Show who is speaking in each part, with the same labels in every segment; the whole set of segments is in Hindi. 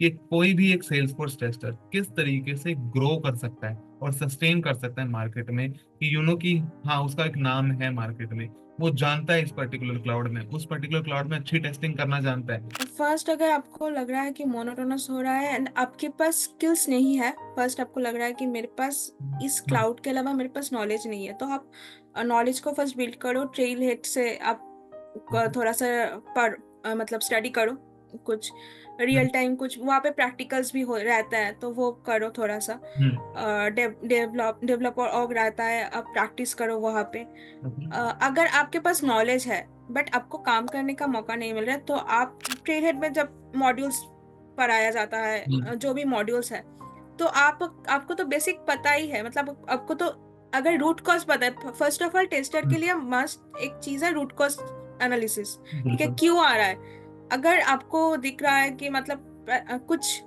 Speaker 1: कि कोई भी एक सेल्सफोर्स टेस्टर किस तरीके से ग्रो कर सकता है और सस्टेन कर सकता है मार्केट में, कि कि हाँ उसका एक नाम है मार्केट में, वो जानता है इस पर्टिकुलर क्लाउड में, उस पर्टिकुलर क्लाउड में अच्छी टेस्टिंग करना जानता है।
Speaker 2: फर्स्ट, अगर आपको लग रहा है कि मोनोटोनस हो रहा है एंड आपके पास स्किल्स नहीं है, फर्स्ट आपको लग रहा है कि मेरे पास इस
Speaker 1: हम्म,
Speaker 2: क्लाउड के अलावा मेरे पास नॉलेज नहीं है, तो आप नॉलेज को फर्स्ट बिल्ड करो। ट्रेल हेड से आप थोड़ा सा मतलब स्टडी करो कुछ
Speaker 1: हम्म,
Speaker 2: रियल टाइम, कुछ वहाँ पे प्रैक्टिकल्स भी हो रहता है तो वो करो थोड़ा सा।
Speaker 1: हम्म,
Speaker 2: डेवलपर ऑग रहता है, आप प्रैक्टिस करो वहाँ पे।
Speaker 1: हम्म,
Speaker 2: अगर आपके पास नॉलेज है बट आपको काम करने का मौका नहीं मिल रहा है, तो आप ट्रेल हेड में जब मॉड्यूल्स पढ़ाया जाता है,
Speaker 1: हम्म,
Speaker 2: जो भी मॉड्यूल्स है, तो आपको तो बेसिक पता ही है। मतलब आपको तो अगर रूट कॉज पता है, फर्स्ट ऑफ ऑल टेस्टर के
Speaker 1: हम्म,
Speaker 2: लिए मस्ट एक चीज है रूट कॉज एनालिसिस। ठीक है,
Speaker 1: बिल्कुल।
Speaker 2: क्यों आ रहा है? अगर आपको दिख रहा है कि मतलब कुछ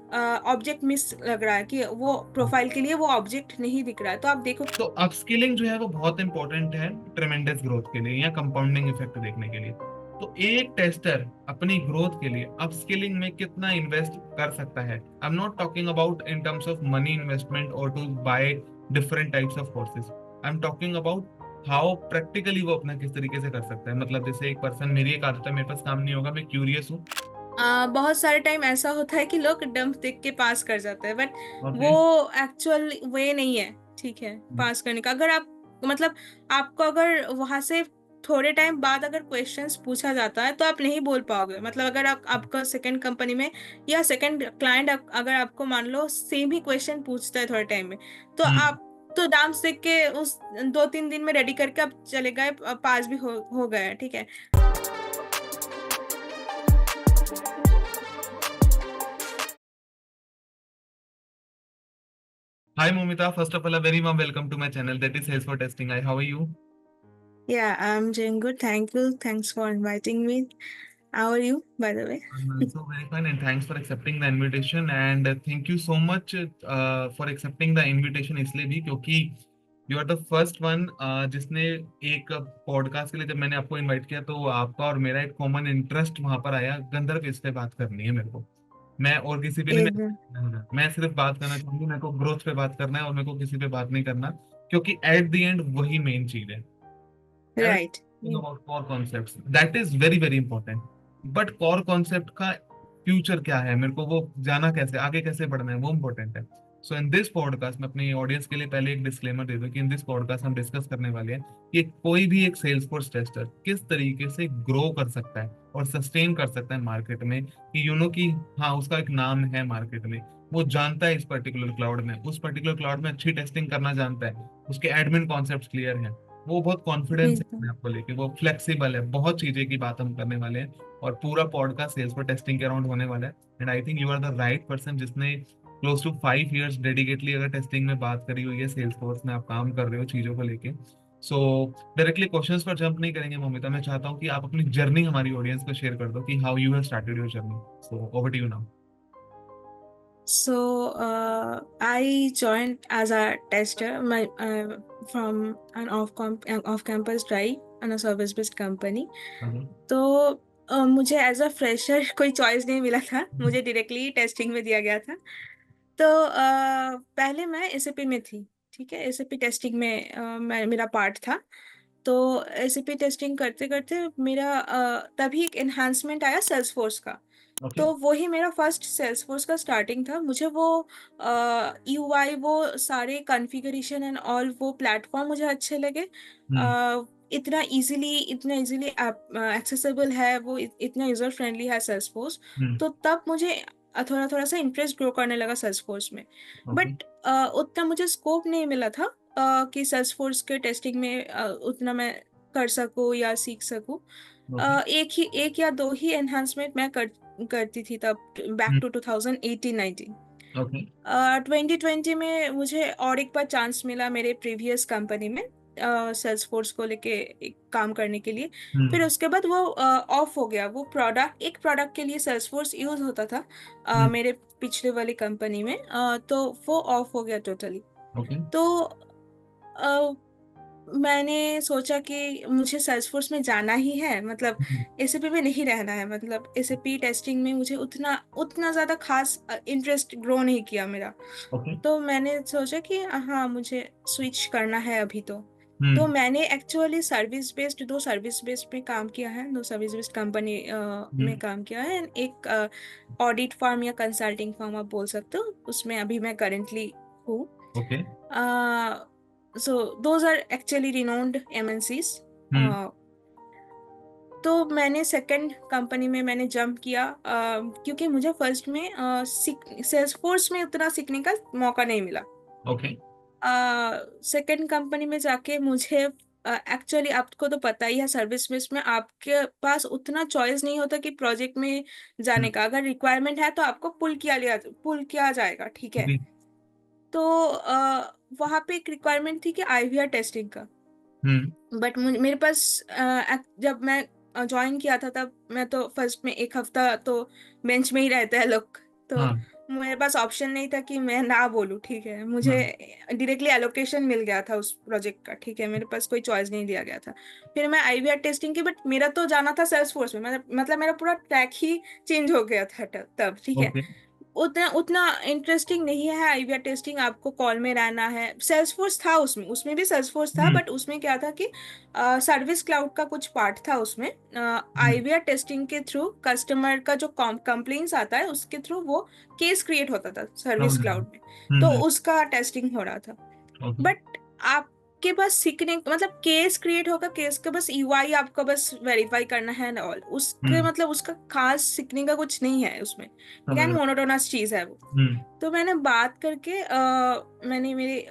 Speaker 2: ऑब्जेक्ट मिस लग रहा है, कि वो प्रोफाइल के लिए वो ऑब्जेक्ट नहीं दिख रहा है, तो आप देखो।
Speaker 1: तो अपस्किलिंग जो है वो बहुत इंपॉर्टेंट है ट्रेमेंडस ग्रोथ के लिए या कंपाउंडिंग इफेक्ट देखने के लिए। तो एक टेस्टर अपनी ग्रोथ के लिए अपस्किलिंग में कितना इन्वेस्ट कर सकता है, I am not talking about in terms of money investment और to buy different types of courses, I am talking about how practically वो अपना किस तरीके से कर सकता है। मतलब जैसे एक पर्सन, मेरी एक आदत है, मेरे पास काम नहीं होगा, मैं क्यूरियस हूँ।
Speaker 2: बहुत सारे टाइम ऐसा होता है कि लोग डंप देख के पास कर जाते हैं, बट वो
Speaker 1: ओके।
Speaker 2: एक्चुअल वे नहीं है। ठीक है, पास करने का अगर आप मतलब आपको अगर वहां से थोड़े टाइम बाद अगर क्वेश्चंस पूछा जाता है तो आप नहीं बोल पाओगे। मतलब अगर आप आपका सेकंड कंपनी में या सेकंड क्लाइंट अगर आपको मान लो सेम ही क्वेश्चन पूछता है थोड़े टाइम में, तो
Speaker 1: हम्म।
Speaker 2: आप तो डांस सीख के उस 2-3 दिन में रेडी करके आप चले गए, पास भी हो गए। ठीक है।
Speaker 1: Hi Momita, first of all, a very warm welcome to my channel that is Sales for Testing. Hi, how are you?
Speaker 2: Yeah, I'm doing good. Thank you. Thanks for inviting me. How are you, by the way?
Speaker 1: I'm also very fine, and thanks for accepting the invitation. And thank you so much for accepting the invitation इसलिए भी क्योंकि you are the first one जिसने एक पॉडकास्ट के लिए, जब मैंने आपको इनवाइट किया तो आपका और मेरा एक कॉमन इंटरेस्ट वहां पर आया, गंधर्व इस पे बात करनी है मेरे को। मैं और किसी पे नहीं,
Speaker 2: एकदम
Speaker 1: मैं सिर्फ बात करना चाहूंगी, मेरे को ग्रोथ पे बात करना है और मेरे को किसी पे बात नहीं करना, क्योंकि एट द एंड वही मेन चीज है।
Speaker 2: Right.
Speaker 1: Everything about core concepts that is very very important, but core concept का फ्यूचर क्या है, मेरे को वो जाना कैसे, आगे कैसे बढ़ना है, वो इम्पोर्टेंट है। सो इन दिस पॉडकास्ट में अपनी ऑडियंस के लिए पहले एक डिस्क्लेमर दे दूं कि इन दिस पॉडकास्ट हम डिस्कस करने वाले हैं कि कोई भी एक सेल्सफोर्स टेस्टर किस तरीके से ग्रो कर सकता है और सस्टेन कर सकता है मार्केट में, कि कि हाँ उसका एक नाम है मार्केट में, वो जानता है इस पर्टिकुलर क्लाउड में, उस पर्टिकुलर क्लाउड में अच्छी टेस्टिंग करना जानता है, उसके एडमिन कॉन्सेप्ट क्लियर हैं, वो बहुत कॉन्फिडेंस है
Speaker 2: एकदम
Speaker 1: अपने आप को लेके, वो फ्लेक्सिबल है, बहुत चीजें की बात हम करने वाले हैं। और पूरा पॉडकास्ट सेल्स पर टेस्टिंग के अराउंड होने वाला है। And I think you are the right person जिसने क्लोज टू 5 इयर्स डेडिकेटली अगर टेस्टिंग में बात करी हुई है, सेल्स फोर्स में आप काम कर रहे हो चीजों को लेके। सो डायरेक्टली क्वेश्चंस पर जंप नहीं करेंगे मोमिता, मैं चाहता हूँ कि आप अपनी जर्नी हमारी ऑडियंस को शेयर कर दो कि how you have started your journey. So over to you now.
Speaker 2: So, I joined as a tester from an off-campus drive and a service-based company. तो मुझे एज अ फ्रेशर कोई चॉइस नहीं मिला था, मुझे डायरेक्टली टेस्टिंग में दिया गया था। तो पहले मैं एसएपी में थी। ठीक है, एसएपी टेस्टिंग में मेरा पार्ट था। तो एसएपी टेस्टिंग करते करते मेरा तभी एक एनहांसमेंट आया सेल्सफोर्स का।
Speaker 1: ओके।
Speaker 2: तो वही मेरा फर्स्ट सेल्सफोर्स का स्टार्टिंग था। मुझे वो यूआई, वो सारे कॉन्फ़िगरेशन एंड ऑल, वो प्लेटफॉर्म मुझे अच्छे लगे।
Speaker 1: हम्म,
Speaker 2: इतना इजीली एक्सेसिबल है वो, इतना यूजर फ्रेंडली है सेल्सफोर्स।
Speaker 1: हम्म,
Speaker 2: तो तब मुझे थोड़ा थोड़ा सा इंटरेस्ट ग्रो करने लगा सेल्सफोर्स में।
Speaker 1: ओके,
Speaker 2: बट उतना मुझे स्कोप नहीं मिला था कि सेल्सफोर्स के टेस्टिंग में उतना मैं कर सकूँ या सीख सकूँ।
Speaker 1: ओके,
Speaker 2: एक या दो ही एनहांसमेंट मैं करती थी तब, बैक
Speaker 1: हम्म,
Speaker 2: टू 2018-19।
Speaker 1: ओके,
Speaker 2: 2020 में मुझे और एक बार चांस मिला मेरे प्रीवियस कंपनी में सेल्सफोर्स को लेके एक काम करने के लिए। फिर
Speaker 1: हम्म,
Speaker 2: उसके बाद वो ऑफ हो गया। वो प्रोडक्ट, एक प्रोडक्ट के लिए सेल्सफोर्स यूज होता था
Speaker 1: हम्म,
Speaker 2: मेरे पिछले वाली कंपनी में, तो वो ऑफ हो गया टोटली।
Speaker 1: ओके,
Speaker 2: तो मैंने सोचा कि मुझे सेल्सफोर्स में जाना ही है, मतलब एसएपी में नहीं रहना है, मतलब एसएपी टेस्टिंग में मुझे उतना उतना ज़्यादा खास इंटरेस्ट ग्रो नहीं किया मेरा।
Speaker 1: ओके।
Speaker 2: तो मैंने सोचा कि हाँ मुझे स्विच करना है अभी। तो
Speaker 1: हम्म।
Speaker 2: मैंने एक्चुअली सर्विस बेस्ड में काम किया है, दो सर्विस बेस्ड कंपनी में
Speaker 1: हम्म।
Speaker 2: काम किया है। एक ऑडिट फर्म या कंसल्टिंग फर्म आप बोल सकते हो, उसमें अभी मैं करेंटली हूँ।
Speaker 1: Okay.
Speaker 2: So those are actually renowned MNCs.
Speaker 1: Hmm.
Speaker 2: तो मैंने सेकंड कंपनी में मैंने जंप किया, क्योंकि मुझे फर्स्ट में सेल्सफोर्स में उतना सीखने का मौका नहीं मिला।
Speaker 1: ओके।
Speaker 2: सेकंड कंपनी में जाके मुझे एक्चुअली आपको तो पता ही है, सर्विस बेस में आपके पास उतना चॉइस नहीं होता कि प्रोजेक्ट में
Speaker 1: हम्म।
Speaker 2: जाने का। अगर रिक्वायरमेंट है तो आपको पुल किया जाएगा, ठीक है।
Speaker 1: जी।
Speaker 2: तो वहाँ पे एक रिक्वायरमेंट थी कि आईवीआर टेस्टिंग का।
Speaker 1: हम्म।
Speaker 2: बट मेरे पास जब मैं ज्वाइन किया था तब मैं तो फर्स्ट में एक हफ्ता तो बेंच में ही रहते हैं लोग। तो
Speaker 1: हाँ।
Speaker 2: मेरे पास ऑप्शन नहीं था कि मैं ना बोलूँ, ठीक है। मुझे
Speaker 1: हाँ।
Speaker 2: डायरेक्टली एलोकेशन मिल गया था उस प्रोजेक्ट का, ठीक है। मेरे पास कोई चॉइस नहीं दिया गया था। फिर मैं आईवीआर टेस्टिंग की, बट मेरा तो जाना था सेल्स फोर्स में, मतलब मेरा पूरा ट्रैक ही चेंज हो गया था तब, ठीक है।
Speaker 1: ओके।
Speaker 2: उतना उतना इंटरेस्टिंग नहीं है आईवीआर टेस्टिंग, आपको कॉल में रहना है। सेल्सफोर्स था उसमें भी सेल्सफोर्स था,
Speaker 1: हम्म।
Speaker 2: बट उसमें क्या था कि सर्विस क्लाउड का कुछ पार्ट था उसमें।
Speaker 1: हम्म।
Speaker 2: आईवीआर टेस्टिंग के थ्रू कस्टमर का जो कंप्लेंट्स आता है उसके थ्रू वो केस क्रिएट होता था सर्विस
Speaker 1: समझ रहा
Speaker 2: क्लाउड
Speaker 1: हूँ।
Speaker 2: में। तो
Speaker 1: हम्म।
Speaker 2: उसका टेस्टिंग हो रहा था।
Speaker 1: ओके।
Speaker 2: बट आपके पास सीखने मतलब केस क्रिएट होगा, केस का बस यूआई आपको बस वेरीफाई करना है एंड ऑल, उसके
Speaker 1: हम्म।
Speaker 2: मतलब उसका खास सीखने का कुछ नहीं है उसमें। ठीक है,
Speaker 1: समझ रहा
Speaker 2: मोनोटोनस चीज है वो।
Speaker 1: हूँ। हम्म।
Speaker 2: तो मैंने बात करके मैंने मेरे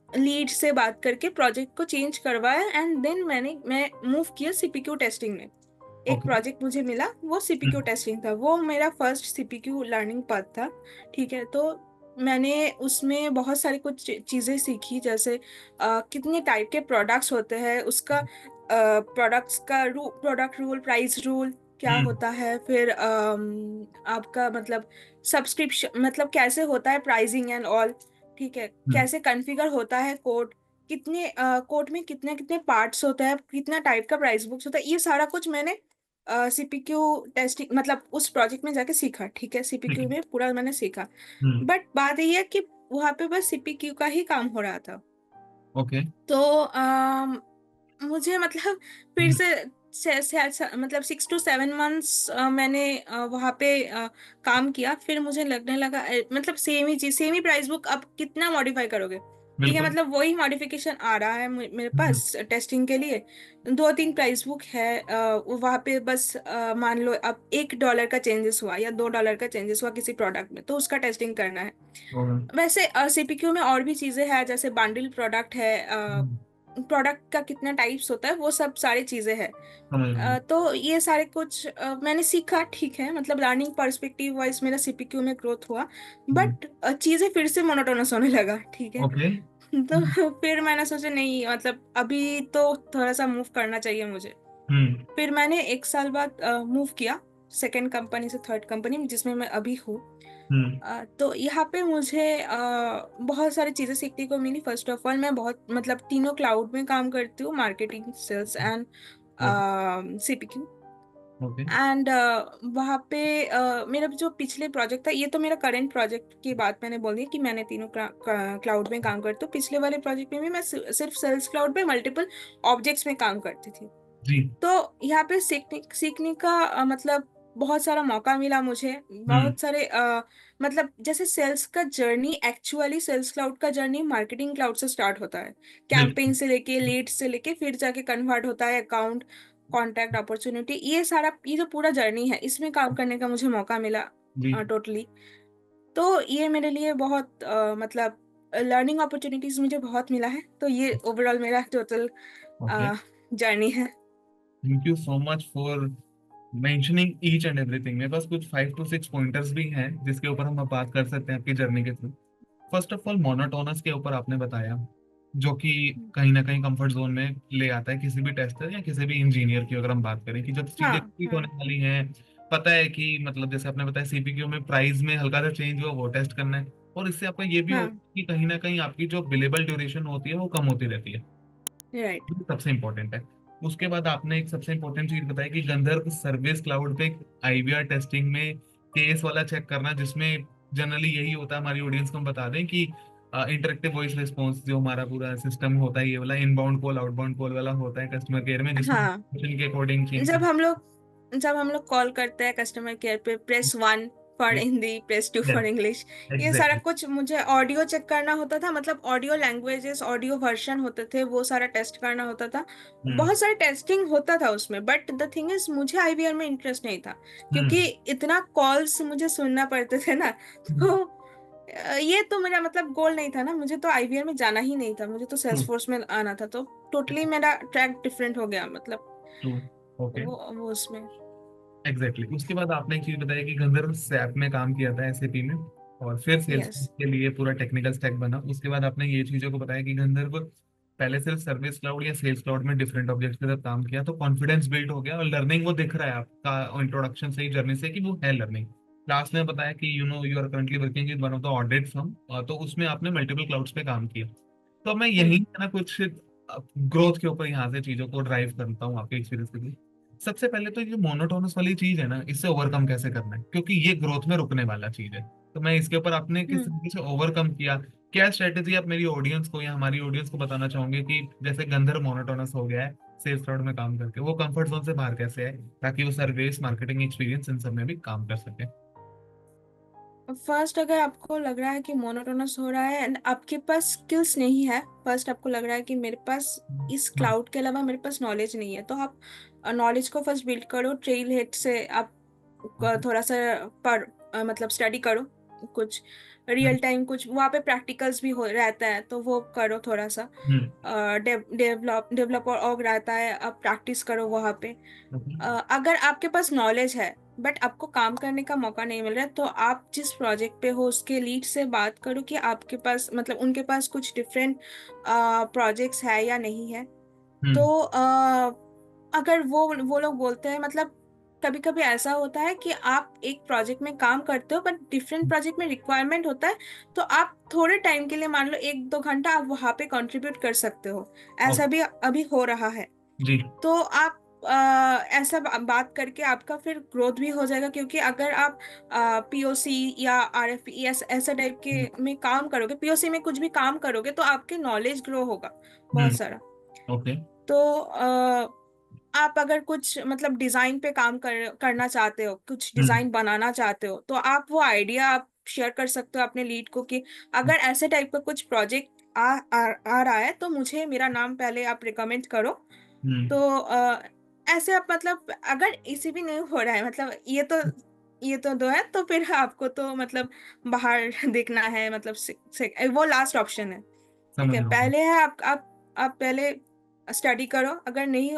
Speaker 2: लीड से बात करके प्रोजेक्ट को चेंज करवाया, एंड देन मैं मूव किया सीपीक्यू टेस्टिंग में। एक
Speaker 1: ओके।
Speaker 2: प्रोजेक्ट मुझे मिला, वो सीपीक्यू
Speaker 1: हम्म।
Speaker 2: टेस्टिंग था, वो मेरा फर्स्ट सीपीक्यू लर्निंग पाथ था, ठीक है। तो मैंने उसमें बहुत सारी कुछ चीज़ें सीखी, जैसे कितने टाइप के प्रोडक्ट्स होते हैं, उसका प्रोडक्ट्स का प्रोडक्ट रूल, प्राइस रूल क्या
Speaker 1: हम्म।
Speaker 2: होता है, फिर आपका मतलब सब्सक्रिप्शन मतलब कैसे होता है, प्राइसिंग एंड ऑल, ठीक है।
Speaker 1: हम्म।
Speaker 2: कैसे कॉन्फ़िगर होता है कोड, कितने कोड में कितने कितने पार्ट्स होते हैं, कितना टाइप का प्राइस बुक्स होता है, ये सारा कुछ मैंने सीपीक्यू टेस्टिंग मतलब उस प्रोजेक्ट में जाके सीखा, ठीक है।
Speaker 1: ठीक
Speaker 2: सीपीक्यू
Speaker 1: है।
Speaker 2: में पूरा मैंने सीखा।
Speaker 1: हम्म।
Speaker 2: बट बात ये है कि वहाँ पे बस सीपीक्यू का ही काम हो रहा था।
Speaker 1: ओके।
Speaker 2: तो मुझे मतलब फिर
Speaker 1: हम्म।
Speaker 2: से मतलब 6 to 7 months मैंने वहाँ पे काम किया। फिर मुझे लगने लगा मतलब सेम ही चीज, सेम ही प्राइस बुक, अब कितना मॉडिफाई करोगे, ठीक है।
Speaker 1: बिल्कुल।
Speaker 2: मतलब वही मॉडिफिकेशन आ रहा है मेरे
Speaker 1: हम्म।
Speaker 2: पास टेस्टिंग के लिए। दो तीन प्राइस बुक है, वहाँ पे बस मान लो अब $1 का चेंजेस हुआ या $2 का चेंजेस हुआ किसी प्रोडक्ट में, तो उसका टेस्टिंग करना है।
Speaker 1: और
Speaker 2: वैसे सीपीक्यू में और भी चीजें हैं, जैसे बंडल प्रोडक्ट है,
Speaker 1: हम्म,
Speaker 2: प्रोडक्ट का कितना टाइप्स होता है, वो सब सारी चीजें हैं।
Speaker 1: समझ रहा हूँ।
Speaker 2: तो ये सारे कुछ मैंने सीखा, ठीक है। मतलब लर्निंग पर्सपेक्टिव वाइज मेरा सीपीक्यू में ग्रोथ हुआ।
Speaker 1: हम्म।
Speaker 2: बट चीजें फिर से मोनोटोनस होने लगा, ठीक है।
Speaker 1: ओके। हम्म।
Speaker 2: तो फिर मैंने सोचा नहीं, मतलब अभी तो थोड़ा सा मूव करना चाहिए मुझे।
Speaker 1: हम्म।
Speaker 2: फिर मैंने एक साल बाद मूव किया सेकंड कंपनी से थर्ड कंपनी में, जिसमें मैं अभी हूँ।
Speaker 1: हम्म।
Speaker 2: तो यहाँ पे मुझे बहुत सारी चीज़ें सीखने को मिली। फर्स्ट ऑफ ऑल मैं बहुत मतलब तीनों क्लाउड में काम करती हूँ, marketing, sales and
Speaker 1: okay.
Speaker 2: CPQ.
Speaker 1: Okay.
Speaker 2: And वहाँ पे मेरा जो पिछले प्रोजेक्ट था, ये तो मेरा करंट प्रोजेक्ट की बात मैंने बोल दी कि मैंने तीनों क्लाउड में काम करती हूँ। पिछले वाले प्रोजेक्ट में भी मैं सिर्फ सेल्स क्लाउड में मल्टीपल ऑब्जेक्ट्स में काम करती थी।
Speaker 1: जी।
Speaker 2: तो यहाँ पे सीखने सीखने का मतलब बहुत सारा मौका मिला मुझे।
Speaker 1: हम्म।
Speaker 2: बहुत सारे मतलब जैसे सेल्स का जर्नी, एक्चुअली सेल्स क्लाउड का जर्नी मार्केटिंग क्लाउड से स्टार्ट होता है। कैंपेन
Speaker 1: बिल्कुल।
Speaker 2: से लेके लीड से लेके फिर जाके कन्वर्ट होता है अकाउंट, कॉन्टैक्ट, अपॉर्चुनिटी, ये सारा ये जो पूरा जर्नी है इसमें काम करने का मुझे मौका मिला
Speaker 1: जी।
Speaker 2: टोटली। तो ये मेरे लिए बहुत मतलब लर्निंग अपॉर्चुनिटीज मुझे बहुत मिला है। तो ये ओवरऑल मेरा टोटल
Speaker 1: ओके।
Speaker 2: जर्नी है।
Speaker 1: Thank you so much for mentioning each and everything. मेरे पास कुछ 5 to 6 पॉइंटर्स भी हैं जिसके ऊपर हम अब बात कर सकते हैं आपकी जर्नी के through. First of all monotonous के ऊपर आपने बताया, जो कि कहीं ना कहीं कंफर्ट जोन में ले आता है किसी भी टेस्टर या किसी भी इंजीनियर की। अगर हम बात करें कि जब चीजें
Speaker 2: हाँ
Speaker 1: ठीक
Speaker 2: हाँ
Speaker 1: होने वाली हैं, पता है कि मतलब जैसे आपने बताया सीपीक्यू में प्राइस में हल्का सा चेंज हुआ, वो टेस्ट करना है। और इससे आपका ये भी होता
Speaker 2: हाँ
Speaker 1: है कि कहीं ना कहीं आपकी जो बिलेबल ड्यूरेशन होती है वो कम होती रहती है।
Speaker 2: राइट।
Speaker 1: ये सबसे इम्पोर्टेंट है। उसके बाद आपने एक सबसे इम्पोर्टेंट चीज बताई कि गंधर्व सर्विस क्लाउड पे आईवीआर टेस्टिंग में केस वाला चेक करना, जिसमें जनरली यही होता है, हमारी ऑडियंस को हम बता दें कि इंटरेक्टिव वॉइस रिस्पॉन्स जो हमारा पूरा सिस्टम होता है, ये वाला इनबाउंड कॉल आउटबाउंड कॉल वाला होता है कस्टमर केयर में, जिसमें
Speaker 2: हाँ,
Speaker 1: situation के अकॉर्डिंग
Speaker 2: जब
Speaker 1: चेंज।
Speaker 2: हम लोग जब हम लोग कॉल करते हैं कस्टमर केयर पे, press 1 for Hindi, press 2 for English, ये सारा
Speaker 1: एग्जैक्टली।
Speaker 2: कुछ मुझे ऑडियो चेक करना होता था, मतलब ऑडियो लैंग्वेजेस, ऑडियो वर्जन होते थे, वो सारा टेस्ट करना होता था।
Speaker 1: हम्म।
Speaker 2: बहुत सारा टेस्टिंग होता था उसमें, बट द थिंग इज मुझे आईवीआर में इंटरेस्ट नहीं था, क्योंकि
Speaker 1: हम्म।
Speaker 2: इतना कॉल्स मुझे सुनना पड़ते थे ना। तो ये तो मेरा मतलब गोल नहीं था ना, मुझे तो आईवीआर में जाना ही नहीं था, मुझे तो
Speaker 1: ट्रू।
Speaker 2: सेल्स फोर्स में आना था। तो टोटली मेरा ट्रैक डिफरेंट हो गया, मतलब
Speaker 1: ट्रू। ओके।
Speaker 2: वो उसमें।
Speaker 1: एग्जैक्टली उसके बाद आपने एक चीज बताई कि गंधर्व सैप में काम किया था, एसएपी में, और फिर सेल्स
Speaker 2: यस।
Speaker 1: के लिए पूरा टेक्निकल स्टैक बना। उसके बाद आपने ये चीजों को बताया कि गंधर्व पहले सिर्फ सर्विस क्लाउड या सेल्स क्लाउड में डिफरेंट ऑब्जेक्ट्स के साथ काम किया, तो कॉन्फिडेंस बिल्ड हो गया और लर्निंग वो दिख रहा है आपका इंट्रोडक्शन से ही, जर्नी से, कि वो है लर्निंग। लास्ट में बताया कि you are currently working with one of the audit firm, तो उसमें आपने मल्टीपल क्लाउड्स पे काम किया। तो अब मैं यही
Speaker 2: हम्म।
Speaker 1: है ना कुछ ग्रोथ के ऊपर यहाँ से चीजों को ड्राइव करता हूँ आपके एक्सपीरियंस के थ्रू। सबसे पहले तो ये मोनोटोनस वाली चीज है ना, इससे ओवरकम कैसे करना है, क्योंकि ये ग्रोथ में रुकने वाला चीज है। तो मैं इसके ऊपर आपने किस
Speaker 2: हम्म।
Speaker 1: तरीके से ओवरकम किया, क्या स्ट्रेटेजी आप मेरी ऑडियंस को या हमारी ऑडियंस को बताना चाहोगे कि जैसे गंधर मोनोटोनस हो गया है सेल्स क्लाउड में काम करके, वो कंफर्ट जोन से बाहर कैसे है, ताकि वो सर्विस मार्केटिंग एक्सपीरियंस इन सब में भी काम कर सके।
Speaker 2: फर्स्ट, अगर आपको लग रहा है कि मोनोटोनस हो रहा है एंड आपके पास स्किल्स नहीं है, फर्स्ट आपको लग रहा है कि मेरे पास इस
Speaker 1: हम्म।
Speaker 2: क्लाउड के अलावा मेरे पास नॉलेज नहीं है, तो आप नॉलेज को फर्स्ट बिल्ड करो। ट्रेल हेड से आप थोड़ा सा पर मतलब स्टडी करो, कुछ
Speaker 1: हम्म।
Speaker 2: रियल टाइम कुछ वहाँ पे प्रैक्टिकल्स भी हो रहता है, तो वो करो थोड़ा सा।
Speaker 1: हम्म।
Speaker 2: डेवलपर ऑग रहता है, आप प्रैक्टिस करो वहाँ पे।
Speaker 1: ओके।
Speaker 2: अगर आपके पास नॉलेज है बट आपको काम करने का मौका नहीं मिल रहा है, तो आप जिस प्रोजेक्ट पे हो उसके लीड से बात करो कि आपके पास मतलब उनके पास कुछ डिफरेंट प्रोजेक्ट्स है या नहीं है।
Speaker 1: हम्म।
Speaker 2: तो अगर वो लोग बोलते हैं, मतलब कभी कभी ऐसा होता है कि आप एक प्रोजेक्ट में काम करते हो बट डिफरेंट प्रोजेक्ट में रिक्वायरमेंट होता है, तो आप थोड़े टाइम के लिए, मान लो 1-2 घंटा, आप वहाँ पे कंट्रीब्यूट कर सकते हो। ऐसा
Speaker 1: ओके।
Speaker 2: भी अभी हो रहा है।
Speaker 1: जी।
Speaker 2: तो आप ऐसा बात करके आपका फिर ग्रोथ भी हो जाएगा, क्योंकि अगर आप पीओसी या आरएफई ऐसा टाइप
Speaker 1: हम्म।
Speaker 2: के में काम करोगे, पीओसी में कुछ भी काम करोगे, तो आपके नॉलेज ग्रो होगा बहुत
Speaker 1: हम्म।
Speaker 2: सारा।
Speaker 1: ओके।
Speaker 2: तो आप अगर कुछ मतलब डिजाइन पे काम करना चाहते हो, कुछ
Speaker 1: हम्म।
Speaker 2: डिजाइन बनाना चाहते हो, तो आप वो आइडिया आप शेयर कर सकते हो अपने लीड को कि अगर ऐसे टाइप का कुछ प्रोजेक्ट आ रहा है तो मुझे मेरा नाम पहले आप रिकमेंड करो।
Speaker 1: हम्म।
Speaker 2: तो ऐसे आप मतलब अगर इसी भी नहीं हो रहा है, मतलब ये तो दो है, तो फिर आपको तो मतलब बाहर देखना है, मतलब वो लास्ट ऑप्शन है। ठीक
Speaker 1: समझ
Speaker 2: है,
Speaker 1: रहा हूँ।
Speaker 2: पहले है आप पहले स्टडी करो, अगर नहीं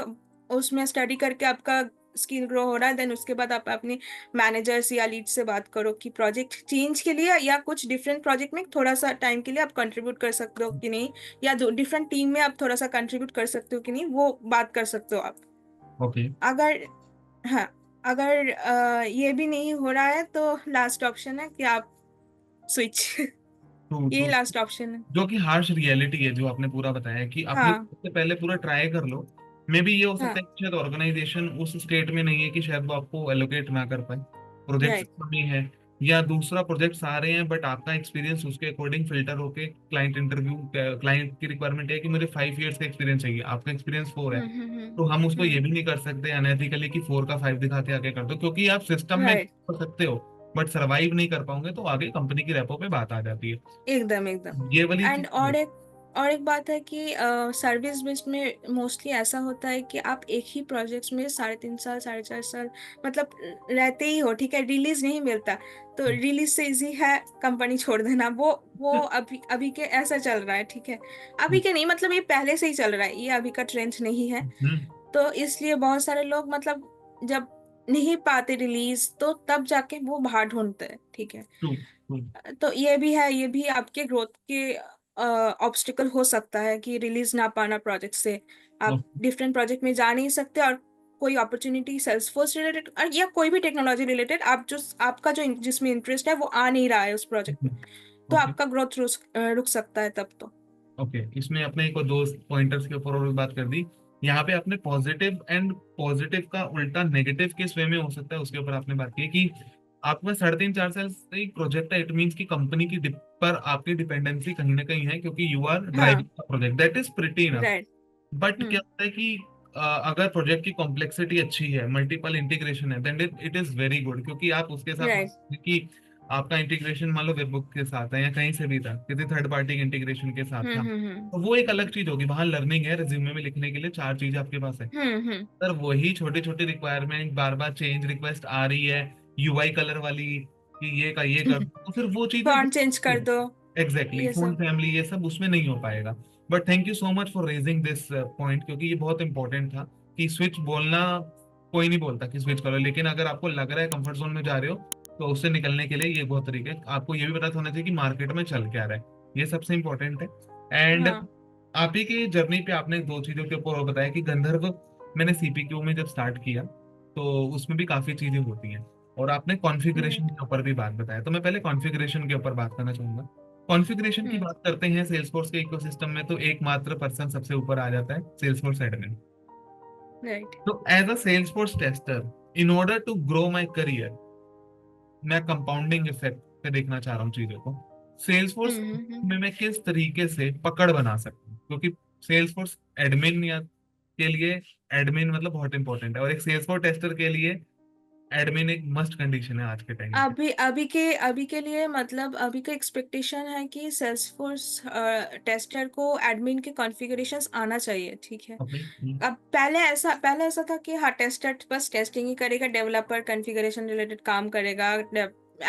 Speaker 2: उसमें स्टडी करके आपका स्किल ग्रो हो रहा है, देन उसके बाद आप अपने मैनेजर्स या लीड से बात करो कि प्रोजेक्ट चेंज के लिए या कुछ डिफरेंट प्रोजेक्ट में थोड़ा सा टाइम के लिए आप कंट्रीब्यूट कर सकते हो कि नहीं, या डिफरेंट टीम में आप थोड़ा सा कंट्रीब्यूट कर सकते हो कि नहीं, वो बात कर सकते हो आप।
Speaker 1: ओके।
Speaker 2: अगर हाँ, अगर ये भी नहीं हो रहा है, तो लास्ट ऑप्शन है कि आप स्विच।
Speaker 1: ट्रू।
Speaker 2: ये
Speaker 1: ट्रू।
Speaker 2: लास्ट ऑप्शन है।
Speaker 1: जो कि हार्श रियलिटी है, जो आपने पूरा बताया कि आपने
Speaker 2: हाँ।
Speaker 1: सबसे पहले पूरा ट्राई कर लो। मे भी ये हो सकता
Speaker 2: हाँ।
Speaker 1: है कि शायद ऑर्गेनाइजेशन उस स्टेट में नहीं है कि शायद वो आपको एलोकेट ना कर पाए, प्रोजेक्ट्स
Speaker 2: राइट।
Speaker 1: कमी है, या दूसरा प्रोजेक्ट्स आ रहे हैं बट आपका एक्सपीरियंस उसके अकॉर्डिंग फिल्टर होके क्लाइंट इंटरव्यू, क्लाइंट की रिक्वायरमेंट है कि मुझे 5 ईयर्स का एक्सपीरियंस चाहिए, आपका एक्सपीरियंस 4 है,
Speaker 2: हम्म। हम्म।
Speaker 1: तो हम उसको ये
Speaker 2: हम्म।
Speaker 1: भी नहीं कर सकते अनएथिकली कि 4 का 5 दिखा के आगे कर दो, क्योंकि आप सिस्टम में
Speaker 2: राइट।
Speaker 1: कर सकते हो बट सरवाइव नहीं कर पाओगे, तो आगे कंपनी की रेपो पे बात आ जाती है।
Speaker 2: एकदम एकदम।
Speaker 1: ये वाली
Speaker 2: एंड
Speaker 1: चीज।
Speaker 2: और एक बात है कि सर्विस बेस्ड में मोस्टली ऐसा होता है कि आप एक ही प्रोजेक्ट्स में 3.5 साल 4.5 साल मतलब रहते ही हो, ठीक है, रिलीज नहीं मिलता, तो रिलीज से इजी है कंपनी छोड़ देना। वो अभी अभी के ऐसा चल रहा है, ठीक है। अभी के नहीं, मतलब ये पहले से ही चल रहा है, ये अभी का ट्रेंड नहीं है।
Speaker 1: हम्म।
Speaker 2: तो इसलिए बहुत सारे लोग मतलब जब नहीं पाते रिलीज, तो तब जाके वो बाहर ढूंढते हैं, ठीक है।
Speaker 1: ट्रू। ट्रू।
Speaker 2: तो ये भी है, ये भी आपके ग्रोथ के ऑब्स्टिकल हो सकता है कि रिलीज ना पाना प्रोजेक्ट से। आप डिफरेंट प्रोजेक्ट में जा नहीं सकते, और कोई अपॉर्चुनिटी सेल्सफोर्स रिलेटेड या कोई भी टेक्नोलॉजी रिलेटेड आप जो आपका जो जिसमें इंटरेस्ट है वो आ नहीं रहा है उस प्रोजेक्ट में, तो
Speaker 1: ओके।
Speaker 2: आपका ग्रोथ रुक सकता है तब तो।
Speaker 1: ओके, इसमें आपने एक और दो पॉइंटर्स के ऊपर और भी बात कर दी। यहाँ पे आपने पॉजिटिव का उल्टा नेगेटिव किस वे में हो सकता है उसके ऊपर आपने बात की कि आपके पास 3.5 4 साल से एक प्रोजेक्ट है, इट मीन्स की कंपनी की पर आपकी डिपेंडेंसी कहीं ना कहीं है, क्योंकि यू आर
Speaker 2: हाँ।
Speaker 1: Driving project, that is pretty enough.
Speaker 2: Right.
Speaker 1: But क्या
Speaker 2: हम्म।
Speaker 1: होता है कि अगर प्रोजेक्ट की कॉम्प्लेक्सिटी अच्छी है, मल्टीपल इंटीग्रेशन है, then it is very good, क्योंकि आप उसके साथ
Speaker 2: राइट।
Speaker 1: कि आपका इंटीग्रेशन मान लो वेबबुक के साथ है या कहीं से भी था, किसी थर्ड पार्टी इंटीग्रेशन के साथ था,
Speaker 2: हम्म।
Speaker 1: तो वो एक अलग चीज होगी। वहां लर्निंग है, रिज्यूमे में लिखने के लिए 4 चीजें आपके पास है।
Speaker 2: हम्म।
Speaker 1: सर वही छोटी छोटी रिक्वायरमेंट बार बार चेंज रिक्वेस्ट आ रही है, यूआई कलर वाली, कि ये का ये कर दो, तो फिर वो चीजें
Speaker 2: फॉन्ट चेंज कर दो,
Speaker 1: एग्जैक्टली
Speaker 2: ये
Speaker 1: फुल
Speaker 2: सब।
Speaker 1: फैमिली ये सब उसमें नहीं हो पाएगा। But thank you so much for raising this point, क्योंकि ये बहुत इंपॉर्टेंट था कि स्विच बोलना, कोई नहीं बोलता कि स्विच करो, लेकिन अगर आपको लग रहा है कंफर्ट जोन में जा रहे हो, तो उससे निकलने के लिए ये बहुत तरीके हैं। आपको ये भी पता होना चाहिए कि मार्केट में चल क्या रहा है, ये सबसे इंपॉर्टेंट है। एंड
Speaker 2: हाँ।
Speaker 1: आप ही की जर्नी पे आपने दो चीजों के ऊपर और बताया कि गंधर्व मैंने सीपीक्यू में जब स्टार्ट किया तो उसमें भी काफी चीजें होती हैं, और आपने कॉन्फ़िगरेशन
Speaker 2: राइट।
Speaker 1: के ऊपर भी बात बताया, तो मैं पहले कॉन्फ़िगरेशन के ऊपर बात करना चाहूंगा। कॉन्फ़िगरेशन की
Speaker 2: हम्म।
Speaker 1: बात करते हैं सेल्सफोर्स के इकोसिस्टम में, तो एकमात्र पर्सन सबसे ऊपर आ जाता है, सेल्सफोर्स एडमिन।
Speaker 2: राइट।
Speaker 1: तो as a Salesforce tester, in order to grow my career, मैं कंपाउंडिंग इफेक्ट पे देखना चाह रहा हूँ चीजों को। सेल्सफोर्स में मैं किस तरीके से पकड़ बना सकता हूँ, क्योंकि सेल्सफोर्स एडमिन या के लिए एडमिन मतलब बहुत इंपॉर्टेंट है, और एक सेल्सफोर्स टेस्टर के लिए एडमिन एक मस्ट कंडीशन है आज के टाइम पे।
Speaker 2: अभी के लिए मतलब अभी का एक्सपेक्टेशन है कि सेल्सफोर्स टेस्टर को एडमिन के कॉन्फ़िगरेशंस आना चाहिए, ठीक है।
Speaker 1: ओके।
Speaker 2: अब पहले ऐसा था कि हाँ, टेस्टर बस टेस्टिंग ही करेगा, डेवलपर कॉन्फ़िगरेशन रिलेटेड काम करेगा,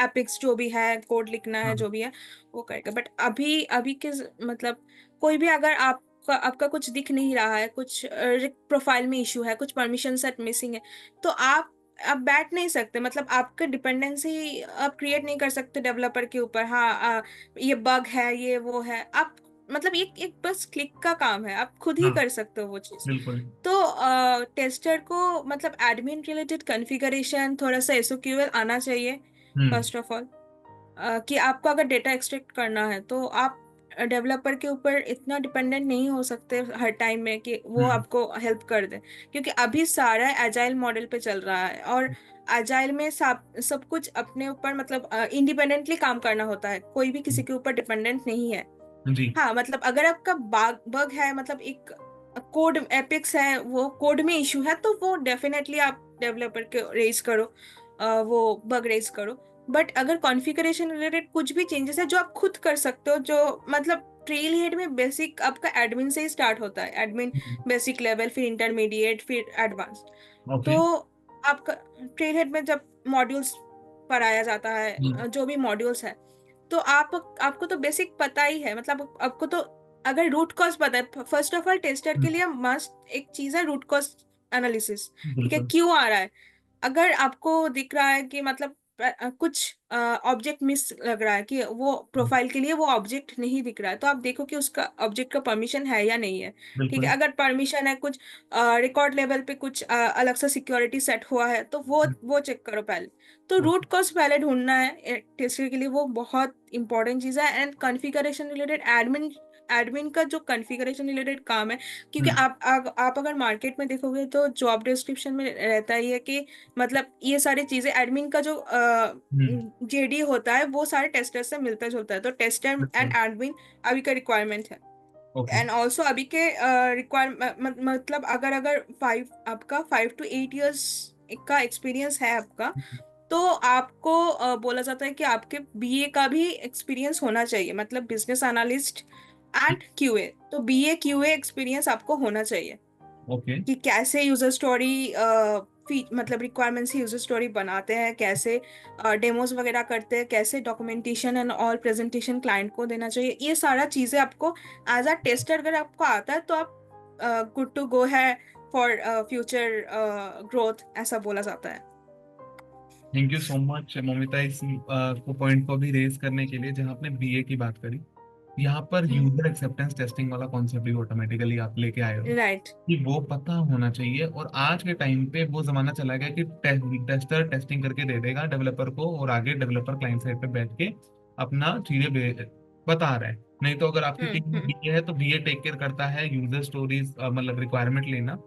Speaker 2: एपिक्स जो भी है, कोड लिखना है,
Speaker 1: हाँ।
Speaker 2: जो भी है वो करेगा। बट अभी अभी के मतलब कोई भी अगर आपका कुछ दिख नहीं रहा है, कुछ प्रोफाइल में इशू है, कुछ परमिशन सेट मिसिंग है, तो आप बैठ नहीं सकते, मतलब आपका डिपेंडेंसी आप क्रिएट नहीं कर सकते डेवलपर के ऊपर। हाँ, ये बग है, ये वो है, आप मतलब एक एक बस क्लिक का काम है, आप खुद ही
Speaker 1: हाँ
Speaker 2: कर सकते हो वो चीज़।
Speaker 1: बिल्कुल।
Speaker 2: तो टेस्टर को मतलब एडमिन रिलेटेड कॉन्फ़िगरेशन, थोड़ा सा एसओक्यूएल आना चाहिए
Speaker 1: हम्म।
Speaker 2: First of all. कि आपको अगर डेटा एक्सट्रैक्ट करना है तो आप डेवलपर के ऊपर इतना डिपेंडेंट नहीं हो सकते हर टाइम में कि वो
Speaker 1: हम्म।
Speaker 2: आपको हेल्प कर दे, क्योंकि अभी सारा एजाइल मॉडल पे चल रहा है, और एजाइल में सब कुछ अपने ऊपर मतलब इंडिपेंडेंटली काम करना होता है, कोई भी किसी के ऊपर डिपेंडेंट नहीं है।
Speaker 1: जी।
Speaker 2: हाँ, मतलब अगर आपका बग है, मतलब एक कोड एपिक्स है, वो कोड में इशू है, तो वो डेफिनेटली आप डेवलपर के रेज करो, वो बग रेज करो। बट अगर कॉन्फ़िगरेशन रिलेटेड कुछ भी चेंजेस है जो आप खुद कर सकते हो, जो मतलब ट्रेल हेड में बेसिक आपका एडमिन से ही स्टार्ट होता है, एडमिन बेसिक लेवल, फिर इंटरमीडिएट, फिर एडवांस।
Speaker 1: ओके।
Speaker 2: तो आपका ट्रेल हेड में जब मॉड्यूल्स पढ़ाया जाता है, जो भी मॉड्यूल्स है, तो आपको तो बेसिक पता ही है, मतलब आपको तो अगर रूट कॉज पता है, फर्स्ट ऑफ ऑल टेस्टर के लिए मस्ट एक चीज है रूट कॉज एनालिसिस। ठीक है,
Speaker 1: बिल्कुल।
Speaker 2: क्यों आ रहा है? अगर आपको दिख रहा है कि मतलब कुछ ऑब्जेक्ट मिस लग रहा है, कि वो प्रोफाइल के लिए वो ऑब्जेक्ट नहीं दिख रहा है, तो आप देखो कि उसका ऑब्जेक्ट का परमिशन है या नहीं है। ठीक है,
Speaker 1: बिल्कुल।
Speaker 2: अगर परमिशन है, कुछ रिकॉर्ड लेवल पे कुछ अलग सा सिक्योरिटी सेट हुआ है, तो वो चेक करो पहले। तो रूट कॉज पहले ढूंढना है टेस्टर के लिए, वो बहुत इंपॉर्टेंट चीज़ है। And configuration related admin admin का जो कॉन्फ़िगरेशन रिलेटेड काम है, क्योंकि आप अगर मार्केट में देखोगे तो जॉब डिस्क्रिप्शन में रहता ही है कि मतलब ये सारी चीज़ें एडमिन का जो जेडी होता है वो सारे टेस्टर से मिलता जुलता है, तो टेस्टर एंड
Speaker 1: बिल्कुल।
Speaker 2: एडमिन अभी का रिक्वायरमेंट है।
Speaker 1: ओके।
Speaker 2: एंड ऑल्सो अभी के रिक्वायरमेंट मतलब अगर अगर आपका 5 to 8 years का एक्सपीरियंस है आपका, तो आपको बोला जाता है कि आपके बीए का भी एक्सपीरियंस होना चाहिए, मतलब बिजनेस एनालिस्ट एंड क्यूए, तो बीए क्यूए एक्सपीरियंस आपको होना चाहिए
Speaker 1: ओके।
Speaker 2: कि कैसे यूजर स्टोरी मतलब रिक्वायरमेंट से यूजर स्टोरी बनाते हैं, कैसे डेमोज वगैरह करते हैं, कैसे documentation and all presentation client को देना चाहिए, ये सारा चीज़ें आपको एज अ टेस्टर अगर आपको आता है, तो आप गुड टू गो है फॉर फ्यूचर ग्रोथ, ऐसा बोला जाता है।
Speaker 1: Thank you so much Momita इस को पॉइंट को भी रेज करने के लिए, जहां आपने बीए की बात करी, यहाँ पर यूजर एक्सेप्टेंस टेस्टिंग वाला कॉन्सेप्ट भी ऑटोमेटिकली आप लेके आए हो,
Speaker 2: राइट।
Speaker 1: कि वो पता होना चाहिए। और आज के टाइम पे वो जमाना चला गया कि टेस्टर टेस्टिंग करके दे देगा डेवलपर को, और आगे डेवलपर क्लाइंट साइड पे बैठ के अपना चीजें बता रहा है। नहीं तो अगर आपकी टीम में
Speaker 2: हम्म।
Speaker 1: बीए है तो बीए टेक केयर करता है यूजर स्टोरीज, मतलब रिक्वायरमेंट लेना,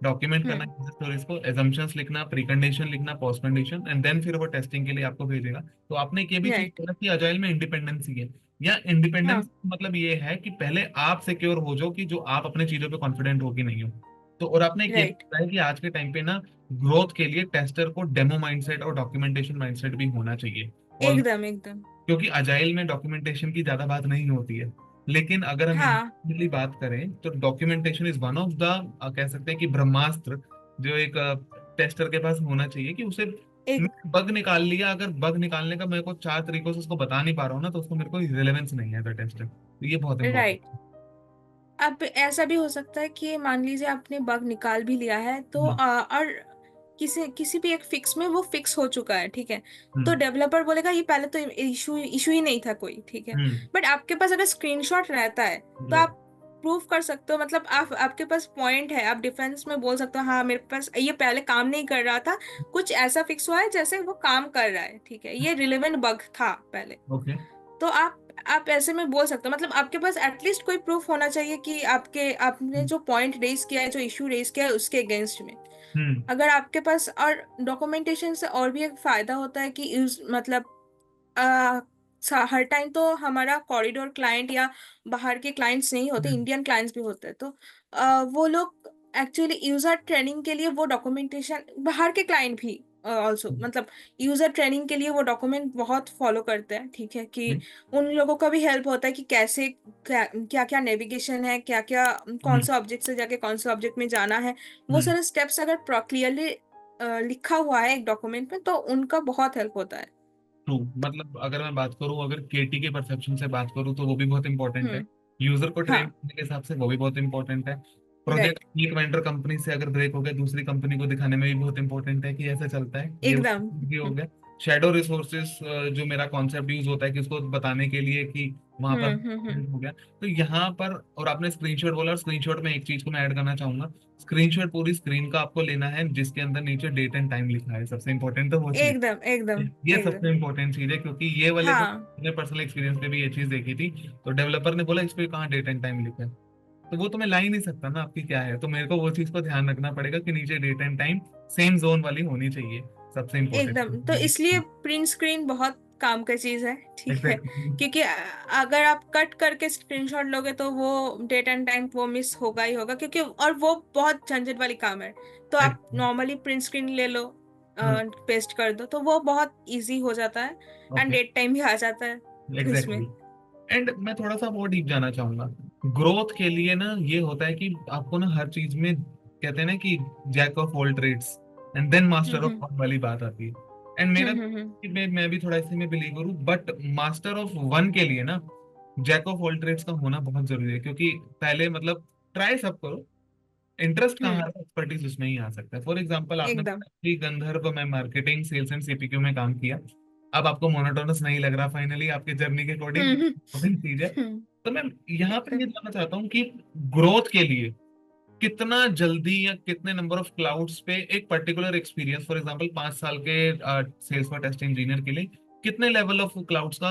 Speaker 1: डॉक्यूमेंट करना
Speaker 2: हम्म।
Speaker 1: यूजर स्टोरीज को, एजम्पशंस लिखना, प्रीकंडीशन लिखना, पोस्ट कंडीशन, एंड देन फिर वो टेस्टिंग के लिए आपको भेजेगा। तो आपने एक ये भी चीज
Speaker 2: राइट।
Speaker 1: बोला कि अजाइल में इंडिपेंडेंसी है, या
Speaker 2: हाँ।
Speaker 1: इंडिपेंडेंस मतलब ये है कि पहले आप सिक्योर हो जाओ कि जो आप अपने चीजों पे कॉन्फिडेंट हो कि नहीं हो। तो और आपने एक ये भी
Speaker 2: राइट।
Speaker 1: बताया कि आज के टाइम पे ना ग्रोथ के लिए टेस्टर को डेमो माइंडसेट और डॉक्यूमेंटेशन माइंडसेट भी होना चाहिए। और
Speaker 2: एकदम एकदम।
Speaker 1: क्योंकि अजाइल में डॉक्यूमेंटेशन की ज्यादा बात नहीं होती है, लेकिन अगर हम
Speaker 2: हाँ।
Speaker 1: इंडिविजुअली बात करें तो documentation is one of the, कह सकते हैं कि ब्रह्मास्त्र, जो एक टेस्टर के पास होना चाहिए कि उसे
Speaker 2: एक।
Speaker 1: बग निकाल लिया, अगर बग निकालने का मेरे को 4 तरीकों से उसको बता नहीं पा रहा हूँ ना, तो उसको मेरे को रिलेवेंस नहीं है एज अ टेस्टर। तो ये बहुत इंपॉर्टेंट।
Speaker 2: राइट। अब ऐसा भी हो सकता है कि मान लीजिए आपने बग निकाल भी लिया है तो
Speaker 1: हम्म।
Speaker 2: और किसी किसी भी एक फिक्स में वो फिक्स हो चुका है, ठीक है। तो
Speaker 1: हम्म।
Speaker 2: डेवलपर बोलेगा ये पहले तो इशू इशू ही नहीं था कोई, ठीक है।
Speaker 1: हम्म।
Speaker 2: बट आपके पास अगर स्क्रीनशॉट रहता है तो
Speaker 1: राइट।
Speaker 2: आप प्रूव कर सकते हो, मतलब आप आपके पास पॉइंट है, आप डिफेंस में बोल सकते हो हाँ मेरे पास ये पहले काम नहीं कर रहा था, कुछ ऐसा फिक्स हुआ है जैसे वो काम कर रहा है, ठीक है, ये रिलेवेंट बग था पहले।
Speaker 1: ओके।
Speaker 2: तो आप ऐसे में बोल सकते हो, मतलब आपके पास एटलीस्ट कोई प्रूफ होना चाहिए कि आपके आपने जो पॉइंट रेज किया है, जो इशू रेज किया है उसके अगेंस्ट में।
Speaker 1: हम्म।
Speaker 2: अगर आपके पास और डॉक्यूमेंटेशन से और भी एक फायदा होता है कि मतलब आ, हर टाइम तो हमारा कॉरिडोर क्लाइंट या बाहर के क्लाइंट्स नहीं होते,
Speaker 1: हम्म।
Speaker 2: इंडियन क्लाइंट्स भी होते हैं। तो वो लोग एक्चुअली यूजर ट्रेनिंग के लिए वो डॉक्यूमेंटेशन, बाहर के क्लाइंट भी ऑल्सो, मतलब यूजर ट्रेनिंग के लिए वो डॉक्यूमेंट बहुत फॉलो करते हैं, ठीक है, कि उन लोगों का भी हेल्प होता है कि कैसे क्या क्या नेविगेशन है, क्या क्या कौन
Speaker 1: हम्म।
Speaker 2: सा ऑब्जेक्ट से जाके कौन से ऑब्जेक्ट में जाना है, वो
Speaker 1: हम्म।
Speaker 2: सारे स्टेप्स अगर क्लियरली लिखा हुआ है एक डॉक्यूमेंट में तो उनका बहुत हेल्प होता है।
Speaker 1: ट्रू, मतलब अगर मैं बात करूं, अगर केटी के परसेप्शन से बात करूं तो वो भी बहुत इंपॉर्टेंट है।
Speaker 2: हम्म।
Speaker 1: यूजर को ट्रेन
Speaker 2: हाँ।
Speaker 1: करने के हिसाब से वो भी बहुत इंपॉर्टेंट है। Project
Speaker 2: right.
Speaker 1: एक वेंडर कंपनी से अगर ब्रेक हो गया, दूसरी कंपनी को दिखाने में भी बहुत इंपॉर्टेंट है कि ऐसा चलता है, ये
Speaker 2: एकदम।
Speaker 1: भी हो गया। शेडो रिसोर्सेस, जो मेरा कॉन्सेप्ट यूज होता है कि उसको बताने के लिए कि वहां पर हो गया। तो यहाँ पर, और आपने स्क्रीनशॉट बोला, स्क्रीनशॉट में एक चीज को मैं ऐड करना चाहूंगा। स्क्रीनशॉट पूरी स्क्रीन का आपको लेना है जिसके अंदर नीचे डेट एंड टाइम लिखा है, सबसे इंपॉर्टेंट तो वो चीज।
Speaker 2: एकदम एकदम
Speaker 1: ये सबसे
Speaker 2: एकदम।
Speaker 1: इंपॉर्टेंट चीज है, क्योंकि ये वाले को
Speaker 2: हाँ।
Speaker 1: मैंने पर्सनल एक्सपीरियंस पे भी ये चीज देखी थी। तो डेवलपर ने बोला इस पे कहाँ डेट एंड टाइम लिखा है, तो वो तो मैं ला ही नहीं सकता ना आपकी क्या है, तो मेरे को वो चीज को ध्यान रखना पड़ेगा कि नीचे date and time same zone वाली होनी चाहिए, सबसे
Speaker 2: एकदम, तो
Speaker 1: इंपॉर्टेंट।
Speaker 2: इसलिए प्रिंट स्क्रीन बहुत काम का चीज है, ठीक है।
Speaker 1: एग्जैक्टली।
Speaker 2: क्योंकि अगर आप कट करके स्क्रीनशॉट लोगे तो वो डेट एंड टाइम वो मिस होगा ही होगा, क्योंकि और वो बहुत झंझट वाली काम है। तो आप नॉर्मली प्रिंट स्क्रीन ले लो, पेस्ट कर दो तो वो बहुत इजी हो जाता है, एंड
Speaker 1: ओके।
Speaker 2: डेट टाइम भी आ जाता है इसमें।
Speaker 1: एग्जैक्टली। एंड मैं थोड़ा सा और डीप जाना चाहूंगा। ग्रोथ के लिए ना ये होता है कि आपको ना हर चीज में, कहते हैं ना कि jack of all trades and then master of
Speaker 2: hmm.
Speaker 1: One वाली बात आती है। एंड मेरा
Speaker 2: हम्म।
Speaker 1: मैं भी थोड़ा इसी में बिलीव करूँ, बट मास्टर ऑफ वन के लिए ना जैक ऑफ ऑल ट्रेड्स का होना बहुत जरूरी है, क्योंकि पहले मतलब ट्राई सब करो, इंटरेस्ट कहाँ
Speaker 2: हम्म।
Speaker 1: है एक्सपर्टीज उसमें ही आ सकता है। फॉर एग्जांपल आपने
Speaker 2: एकदम।
Speaker 1: बताया कि गंधर्व में मार्केटिंग सेल्स एंड सीपीक्यू में काम किया, अब आपको मोनोटोनस नहीं लग रहा, फाइनली आपके जर्नी के अकॉर्डिंग
Speaker 2: हम्म।
Speaker 1: चीज है।
Speaker 2: हम्म।
Speaker 1: तो मैं यहाँ पे ये
Speaker 2: एकदम।
Speaker 1: जानना चाहता हूँ कि ग्रोथ के लिए कितना जल्दी या कितने नंबर ऑफ क्लाउड्स पे एक पर्टिकुलर एक्सपीरियंस, फॉर एग्जांपल 5 साल के सेल्स फॉर टेस्ट इंजीनियर के लिए कितने लेवल ऑफ क्लाउड्स का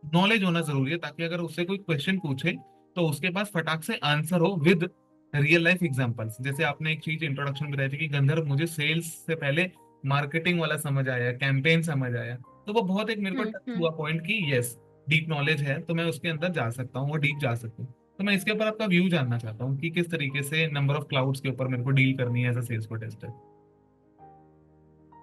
Speaker 1: नॉलेज होना जरूरी है, ताकि अगर उससे कोई क्वेश्चन पूछे तो उसके पास फटाक से आंसर हो विद रियल लाइफ एग्जांपल्स। जैसे आपने एक चीज इंट्रोडक्शन में बताई थी कि गंधर्व मुझे सेल्स से पहले मार्केटिंग वाला समझ आया, कैंपेन समझ आया, तो वो बहुत एक मेरे को टच
Speaker 2: हम्म।
Speaker 1: हुआ पॉइंट कि यस, डीप नॉलेज है तो मैं उसके अंदर जा सकता हूँ, वो डीप जा सकता हूँ। तो मैं इसके ऊपर आपका व्यू जानना चाहता हूँ कि किस तरीके से नंबर ऑफ क्लाउड्स के ऊपर मेरे को डील करनी है एज अ सेल्स को टेस्टर।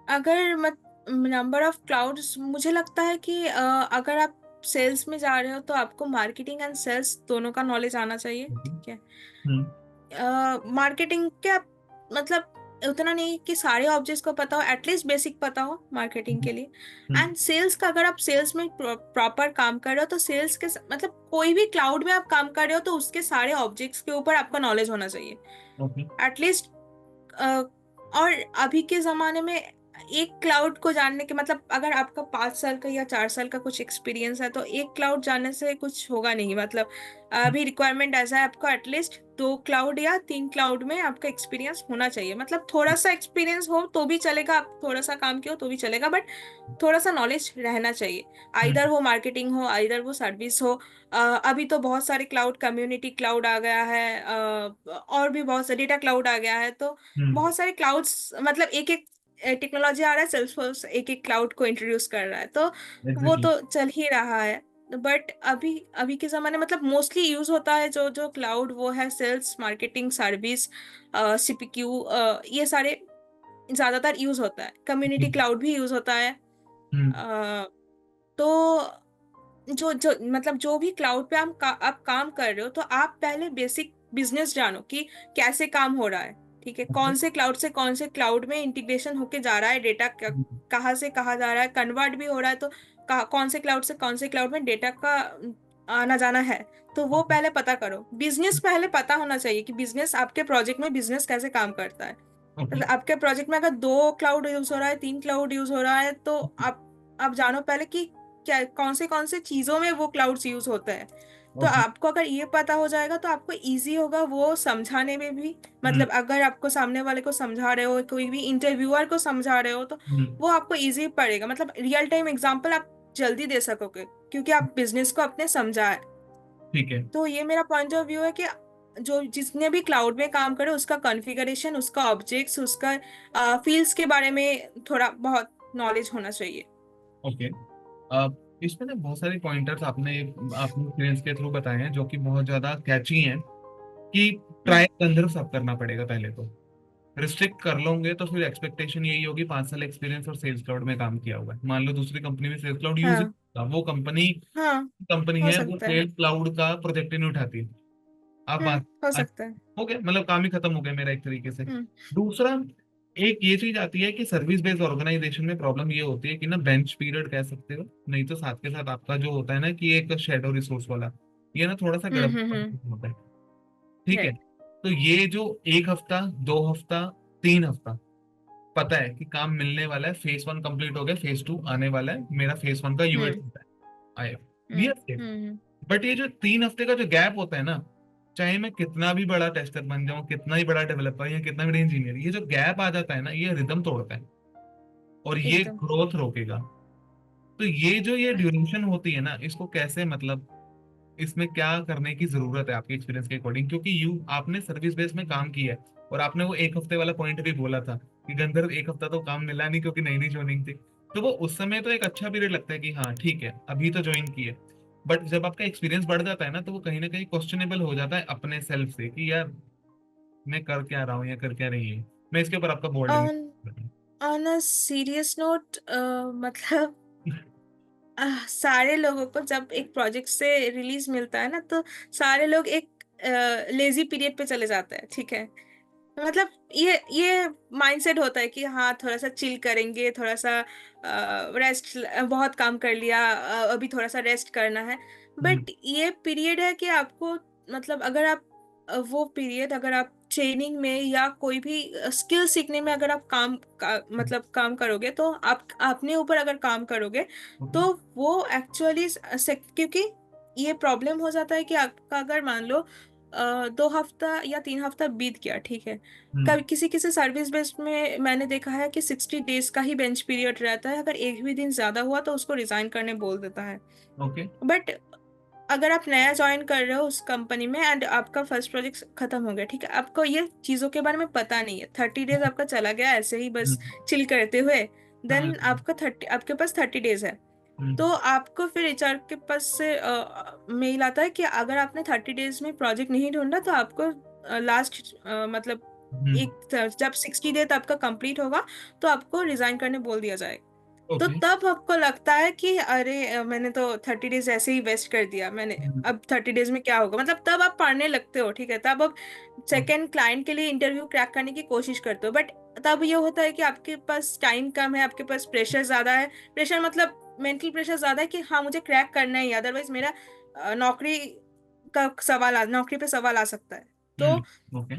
Speaker 2: अगर मत नंबर ऑफ क्लाउड्स, मुझे लगता है कि अगर आप सेल्स में जा रहे हो तो आपको मार्केटिंग एंड सेल्स दोनों का नॉलेज आना चाहिए, ठीक है।
Speaker 1: हम्म।
Speaker 2: मार्केटिंग क्या, मतलब उतना नहीं कि सारे ऑब्जेक्ट्स को पता हो, एटलीस्ट बेसिक पता हो मार्केटिंग के लिए।
Speaker 1: हम्म।
Speaker 2: एंड सेल्स का, अगर आप सेल्स में प्रॉपर काम कर रहे हो तो सेल्स के मतलब कोई भी क्लाउड में आप काम कर रहे हो तो उसके सारे ऑब्जेक्ट्स के ऊपर आपका नॉलेज होना चाहिए
Speaker 1: ओके।
Speaker 2: एटलीस्ट। और अभी के ज़माने में एक क्लाउड को जानने के मतलब अगर आपका 5 साल का या 4 साल का कुछ एक्सपीरियंस है तो एक क्लाउड जानने से कुछ होगा नहीं। मतलब अभी रिक्वायरमेंट ऐसा है, आपको एटलीस्ट 2 क्लाउड या 3 क्लाउड में आपका एक्सपीरियंस होना चाहिए। मतलब थोड़ा सा एक्सपीरियंस हो तो भी चलेगा, आप थोड़ा सा काम किया हो तो भी चलेगा, बट थोड़ा सा नॉलेज रहना चाहिए। आइदर
Speaker 1: हम्म
Speaker 2: वो मार्केटिंग हो, आइदर वो सर्विस हो। अभी तो बहुत सारे क्लाउड, कम्युनिटी क्लाउड आ गया है, और भी बहुत सारे डेटा क्लाउड आ गया है। तो
Speaker 1: हम्म
Speaker 2: बहुत सारे क्लाउड्स, मतलब एक एक टेक्नोलॉजी आ रहा है, सेल्सफोर्स एक एक क्लाउड को इंट्रोड्यूस कर रहा है, तो वो
Speaker 1: एग्जैक्टली।
Speaker 2: तो चल ही रहा है। बट अभी अभी के ज़माने मतलब मोस्टली यूज होता है जो जो क्लाउड, वो है सेल्स, मार्केटिंग, सर्विस, सीपीक्यू, ये सारे ज़्यादातर यूज होता है। कम्युनिटी क्लाउड भी यूज होता है।
Speaker 1: हम्म
Speaker 2: अ, तो जो जो मतलब जो भी क्लाउड पे आप काम कर रहे हो, तो आप पहले बेसिक बिजनेस जानो कि कैसे काम हो रहा है। ठीक है,
Speaker 1: ओके।
Speaker 2: कौन से क्लाउड से कौन से क्लाउड में इंटीग्रेशन होके जा रहा है, डेटा कहाँ से कहाँ जा रहा है, कन्वर्ट भी हो रहा है, तो कौन से क्लाउड से कौन से क्लाउड में डेटा का आना जाना है। तो वो
Speaker 1: ओके।
Speaker 2: पहले पता करो, बिजनेस पहले पता होना चाहिए कि बिजनेस, आपके प्रोजेक्ट में बिजनेस कैसे काम करता है।
Speaker 1: ओके।
Speaker 2: मतलब आपके प्रोजेक्ट में अगर 2 क्लाउड यूज हो रहा है, 3 क्लाउड यूज हो रहा है, तो आप जानो पहले कि क्या कौन से चीजों में वो क्लाउड्स यूज होते हैं। तो
Speaker 1: ओके।
Speaker 2: आपको अगर ये पता हो जाएगा तो आपको इजी होगा वो समझाने में भी।
Speaker 1: हम्म
Speaker 2: मतलब अगर आपको सामने वाले को समझा रहे हो, कोई भी इंटरव्यूअर को समझा रहे हो, तो
Speaker 1: हम्म
Speaker 2: वो आपको इजी पड़ेगा। मतलब रियल टाइम एग्जांपल आप जल्दी दे सकोगे क्योंकि आप बिजनेस को अपने समझा है।
Speaker 1: ठीक है।
Speaker 2: तो ये मेरा पॉइंट ऑफ व्यू है कि जो जिसने भी क्लाउड में काम करे, उसका कॉन्फ़िगरेशन, उसका ऑब्जेक्ट्स, उसका फील्ड्स के बारे में थोड़ा बहुत नॉलेज होना चाहिए।
Speaker 1: ओके। इसमें ना बहुत सारे पॉइंटर्स आपने अपने एक्सपीरियंस के थ्रू बताए हैं जो कि बहुत ज्यादा कैची हैं, कि ट्राई
Speaker 2: हम्म
Speaker 1: अंदर सब करना पड़ेगा पहले तो। रिस्ट्रिक्ट कर लोगे तो फिर एक्सपेक्टेशन यही होगी 5 साल एक्सपीरियंस और सेल्स क्लाउड में काम किया हुआ है। मान लो दूसरी कंपनी में सेल्स क्लाउड यूज
Speaker 2: हाँ
Speaker 1: नहीं, वो कंपनी
Speaker 2: हाँ,
Speaker 1: कंपनी
Speaker 2: हो
Speaker 1: है वो
Speaker 2: सकता है।
Speaker 1: सेल्स क्लाउड का प्रोजेक्ट ही नहीं उठाती। आप
Speaker 2: हो
Speaker 1: आज
Speaker 2: सकता है।
Speaker 1: हो गया, मतलब काम ही खत्म हो गया मेरा एक तरीके से।
Speaker 2: हम्म
Speaker 1: दूसरा, एक ये चीज आती है कि सर्विस बेस्ड ऑर्गेनाइजेशन में प्रॉब्लम ये होती है कि ना बेंच पीरियड कह सकते हो, नहीं तो साथ के साथ आपका जो होता है ना कि एक शेडो रिसोर्स वाला, ये ना थोड़ा सा गड़बड़ होता है। ठीक है।
Speaker 2: राइट।
Speaker 1: तो ये जो 1 हफ्ता, 2 हफ्ता, 3 हफ्ता, पता है कि काम मिलने वाला है, फेज 1 कंप्लीट हो गया, फेज 2 आने वाला है, मेरा फेज 1 का यूएट
Speaker 2: हम्म
Speaker 1: होता है, आया, we
Speaker 2: hmm
Speaker 1: are safe.
Speaker 2: Hmm
Speaker 1: but ये जो 3 हफ्ते का जो गैप होता है ना, चाहे मैं कितना भी बड़ा टेस्टर बन जाऊं, कितना ही बड़ा डेवलपर या कितना भी इंजीनियर, ये जो गैप आ जाता है ना, ये रिदम तोड़ता है और ये
Speaker 2: एकदम।
Speaker 1: ग्रोथ रोकेगा। तो ये ड्यूरेशन होती है ना, इसको कैसे, मतलब इसमें क्या करने की जरूरत है आपके एक्सपीरियंस के अकॉर्डिंग, क्योंकि आपने सर्विस बेस में काम किया है और आपने वो 1 हफ्ते वाला पॉइंट भी बोला था कि गंधर्व 1 हफ्ता तो काम मिला नहीं क्योंकि नई नई ज्वाइनिंग थी। तो वो उस समय तो एक अच्छा पीरियड लगता है कि हाँ ठीक है अभी तो ज्वाइन किए। बट जब आपका एक्सपीरियंस बढ़ जाता है ना, तो वो कहीं ना कहीं क्वेश्चनेबल हो जाता है अपने सेल्फ से कि यार मैं कर क्या रहा हूँ या कर क्या रही हूँ। मैं इसके ऊपर आपका बोल्ड
Speaker 2: ऑन
Speaker 1: नहीं।
Speaker 2: ऑन अ सीरियस नोट, मतलब सारे लोगों को जब एक प्रोजेक्ट से रिलीज मिलता है ना, तो सारे लोग एक लेजी पीरियड पे चले जाते हैं। ठीक है, मतलब ये माइंडसेट होता है कि हाँ थोड़ा सा चिल करेंगे, थोड़ा सा रेस्ट, बहुत काम कर लिया, अभी थोड़ा सा रेस्ट करना है।
Speaker 1: हम्म
Speaker 2: बट ये पीरियड है कि आपको, मतलब अगर आप वो पीरियड अगर आप ट्रेनिंग में या कोई भी स्किल सीखने में अगर आप मतलब काम करोगे, तो आप अपने ऊपर अगर काम करोगे,
Speaker 1: ओके।
Speaker 2: तो वो एक्चुअली, क्योंकि ये प्रॉब्लम हो जाता है कि आपका अगर मान लो 2 हफ्ता या 3 हफ्ता बीत गया, ठीक है।
Speaker 1: हम्म
Speaker 2: कभी किसी किसी सर्विस बेस्ड में मैंने देखा है कि 60 डेज का ही बेंच पीरियड रहता है। अगर एक भी दिन ज्यादा हुआ तो उसको रिजाइन करने बोल देता है।
Speaker 1: ओके।
Speaker 2: बट अगर आप नया ज्वाइन कर रहे हो उस कंपनी में एंड आपका फर्स्ट प्रोजेक्ट खत्म हो गया, ठीक है, आपको ये चीजों के बारे में पता नहीं है, 30 डेज आपका चला गया ऐसे ही बस
Speaker 1: हम्म
Speaker 2: चिल करते हुए। देन
Speaker 1: हम्म
Speaker 2: आपके पास 30 डेज है। तो
Speaker 1: हम्म
Speaker 2: आपको फिर एचआर के पास से मेल आता है कि अगर आपने 30 डेज में प्रोजेक्ट नहीं ढूंढा तो आपको लास्ट, मतलब
Speaker 1: हम्म
Speaker 2: जब 60 डेज आपका कंप्लीट होगा तो आपको रिजाइन करने बोल दिया जाएगा। तो
Speaker 1: ओके।
Speaker 2: तब आपको लगता है कि अरे मैंने तो 30 डेज ऐसे ही वेस्ट कर दिया मैंने,
Speaker 1: हम्म
Speaker 2: अब 30 डेज में क्या होगा। मतलब तब आप पढ़ने लगते हो, ठीक है, तब आप सेकेंड क्लाइंट के लिए इंटरव्यू क्रैक करने की कोशिश करते हो। बट तब ये होता है कि आपके पास टाइम कम है, आपके पास प्रेशर ज्यादा है। प्रेशर मतलब मेंटल प्रेशर ज्यादा है कि हाँ मुझे क्रैक करना ही, अदरवाइज मेरा नौकरी का नौकरी पे सवाल आ सकता है। तो
Speaker 1: ओके।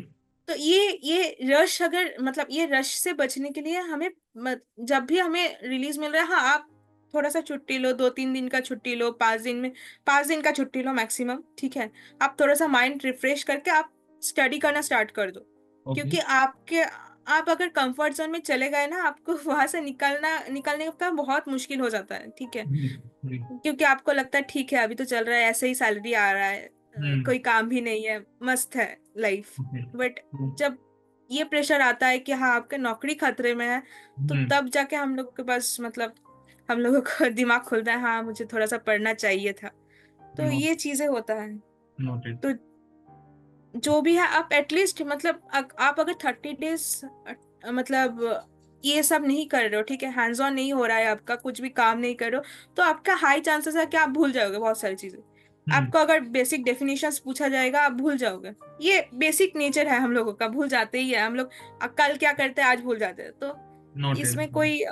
Speaker 2: तो ये रश, अगर मतलब ये रश से बचने के लिए हमें जब भी हमें रिलीज मिल रहा है, हाँ आप थोड़ा सा छुट्टी लो, 2-3 दिन का छुट्टी लो, 5 दिन में 5 दिन का छुट्टी लो मैक्सिमम, ठीक है। आप थोड़ा सा माइंड रिफ्रेश करके आप स्टडी करना स्टार्ट कर दो।
Speaker 1: ओके।
Speaker 2: क्योंकि आप अगर कंफर्ट जोन में चले गए ना, आपको वहां से निकलने का बहुत मुश्किल हो जाता है, ठीक है।
Speaker 1: जी। जी।
Speaker 2: क्योंकि आपको लगता है ठीक है अभी तो चल रहा है, ऐसे ही सैलरी आ रहा है,
Speaker 1: हम्म।
Speaker 2: कोई काम भी नहीं है, मस्त है लाइफ।
Speaker 1: ओके।
Speaker 2: बट जब ये प्रेशर आता है कि हाँ आपके नौकरी खतरे में है, तो
Speaker 1: हम्म।
Speaker 2: तब जाके हम लोग के पास मतलब हम लोगों को दिमाग खुलता है, हाँ मुझे थोड़ा सा पढ़ना चाहिए था। तो
Speaker 1: नोट
Speaker 2: ये चीजें होता है।
Speaker 1: नोटेड।
Speaker 2: तो जो भी है आप एटलीस्ट मतलब आप अगर 30 डेज मतलब ये सब नहीं कर रहे हो, ठीक है, हैंड्स ऑन नहीं हो रहा है आपका, कुछ भी काम नहीं कर रहे हो, तो आपका हाई चांसेस है कि आप भूल जाओगे बहुत सारी चीजें।
Speaker 1: हम्म।
Speaker 2: आपको अगर बेसिक डेफिनेशंस पूछा जाएगा आप भूल जाओगे। ये बेसिक नेचर है हम लोगों का, भूल जाते ही है हम लोग। कल क्या करते हैं आज भूल जाते हैं। तो
Speaker 1: नोटेड।
Speaker 2: इसमें कोई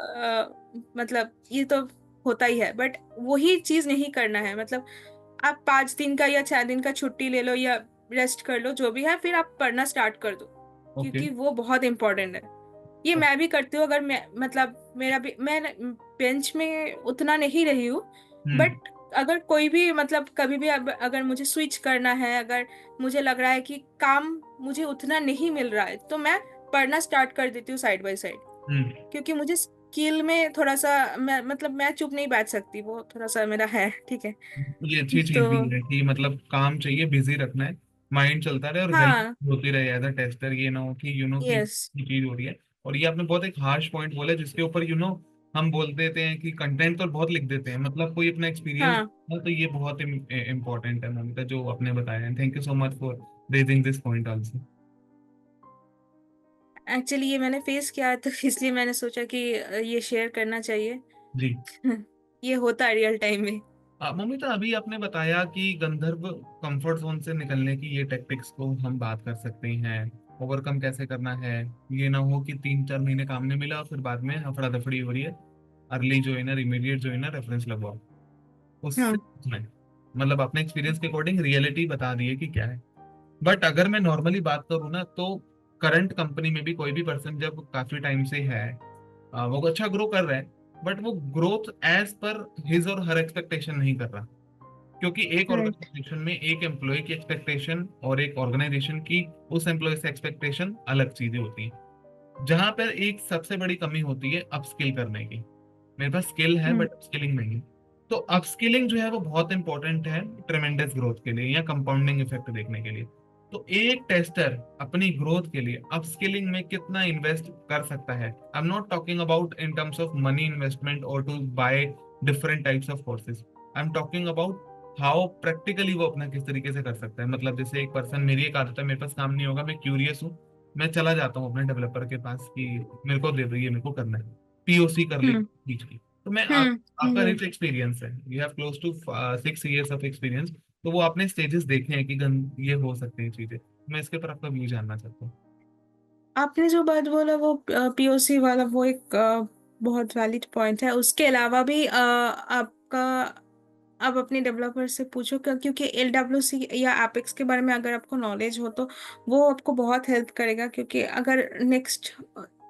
Speaker 2: मतलब ये तो होता ही है, बट वही चीज नहीं करना है। मतलब आप 5 दिन का या 6 दिन का छुट्टी ले लो या रेस्ट कर लो, जो भी है, फिर आप पढ़ना स्टार्ट कर दो।
Speaker 1: ओके।
Speaker 2: क्योंकि वो बहुत इंपॉर्टेंट है। ये मैं भी करती हूँ। अगर मैं मतलब मेरा भी, मैं बेंच में उतना नहीं रही हूँ,
Speaker 1: हम्म।
Speaker 2: बट अगर कोई भी मतलब कभी भी अगर मुझे स्विच करना है, अगर मुझे लग रहा है कि काम मुझे उतना नहीं मिल रहा है, तो मैं पढ़ना स्टार्ट कर देती हूँ साइड बाय साइड।
Speaker 1: हम्म।
Speaker 2: क्योंकि मुझे स्किल में थोड़ा सा, मैं मतलब मैं चुप नहीं बैठ सकती, वो थोड़ा सा मेरा है, ठीक है।
Speaker 1: ये अच्छी चीज
Speaker 2: तो
Speaker 1: भी है कि मतलब काम चाहिए, बिजी रखना है, माइंड चलता रहे और हेल्प
Speaker 2: हाँ।
Speaker 1: होती रहे एज अ टेस्टर। ये ना हो कि कि
Speaker 2: यस।
Speaker 1: ये चीज हो रही है। और ये आपने बहुत एक हार्श पॉइंट बोला जिसके ऊपर हम बोल देते हैं कि कंटेंट तो बहुत लिख देते हैं, मतलब कोई अपना एक्सपीरियंस।
Speaker 2: हाँ,
Speaker 1: तो ये बहुत इंपॉर्टेंट है ममिता जो आपने बताया है। Thank you so much for raising this point also.
Speaker 2: Actually ये मैंने फेस किया है, तो इसलिए मैंने सोचा कि ये शेयर करना चाहिए।
Speaker 1: जी।
Speaker 2: ये होता है रियल टाइम में।
Speaker 1: ममिता अभी आपने बताया कि गंधर्व कंफर्ट जोन से निकलने की ये टेक्टिक्स को हम बात कर सकते हैं, ओवरकम कैसे करना है। ये ना हो कि 3-4 महीने काम नहीं मिला और फिर बाद में अफरा दफड़ी हो रही है, early joiner, immediate joiner, reference लगवाओ। उससे
Speaker 2: हाँ।
Speaker 1: नहीं, मतलब अपने एक्सपीरियंस के अकॉर्डिंग रियलिटी बता दी है कि क्या है। बट अगर मैं नॉर्मली बात करूँ ना, तो करंट कंपनी में भी कोई भी पर्सन जब काफी टाइम से है, वो अच्छा ग्रो कर रहा है, बट वो ग्रोथ एज पर हिज और हर एक्सपेक्टेशन नहीं कर रहा। क्योंकि एक
Speaker 2: राइट।
Speaker 1: ऑर्गेनाइजेशन में एक एम्प्लॉय की एक्सपेक्टेशन और एक ऑर्गेनाइजेशन की उस एम्प्लॉय से एक्सपेक्टेशन अलग चीजें होती हैं। जहां पर एक सबसे बड़ी कमी होती है अपस्किल करने की। मेरे पास स्किल है
Speaker 2: हम्म।
Speaker 1: बट अपस्किलिंग नहीं है। तो अपस्किलिंग जो है वो बहुत इंपॉर्टेंट है ट्रेमेंडस ग्रोथ के लिए या कंपाउंडिंग इफेक्ट देखने के लिए। तो एक टेस्टर अपनी ग्रोथ के लिए अपस्किलिंग में कितना इन्वेस्ट कर सकता है, I am not talking about in terms of money investment और to buy different types of courses. I am talking about how practically वो अपना किस तरीके से कर सकता है। मतलब जैसे एक पर्सन, मेरी एक आदत है, मेरे पास काम नहीं होगा, मैं क्यूरियस हूँ, मैं चला जाता हूँ अपने डेवलपर के पास कि मेरे को दे दो, ये मेरे को करना है, पीओसी कर ली
Speaker 2: हम्म।
Speaker 1: चीज की। तो मैं
Speaker 2: हम्म।
Speaker 1: आपका
Speaker 2: हम्म।
Speaker 1: रिच एक्सपीरियंस है, you have close to 6 years of experience. तो वो आपने स्टेजेस देखे हैं कि ये हो सकती हैं चीजें। मैं इसके ऊपर आपका व्यू जानना चाहता हूँ।
Speaker 2: आपने जो बात बोला वो पीओसी वाला, वो एक बहुत वैलिड पॉइंट है। उसके अलावा भी आपका, आप अपने डेवलपर से पूछो क्योंकि एलडब्ल्यूसी या एपेक्स के बारे में अगर आपको नॉलेज हो तो वो आपको बहुत हेल्प करेगा। क्योंकि अगर नेक्स्ट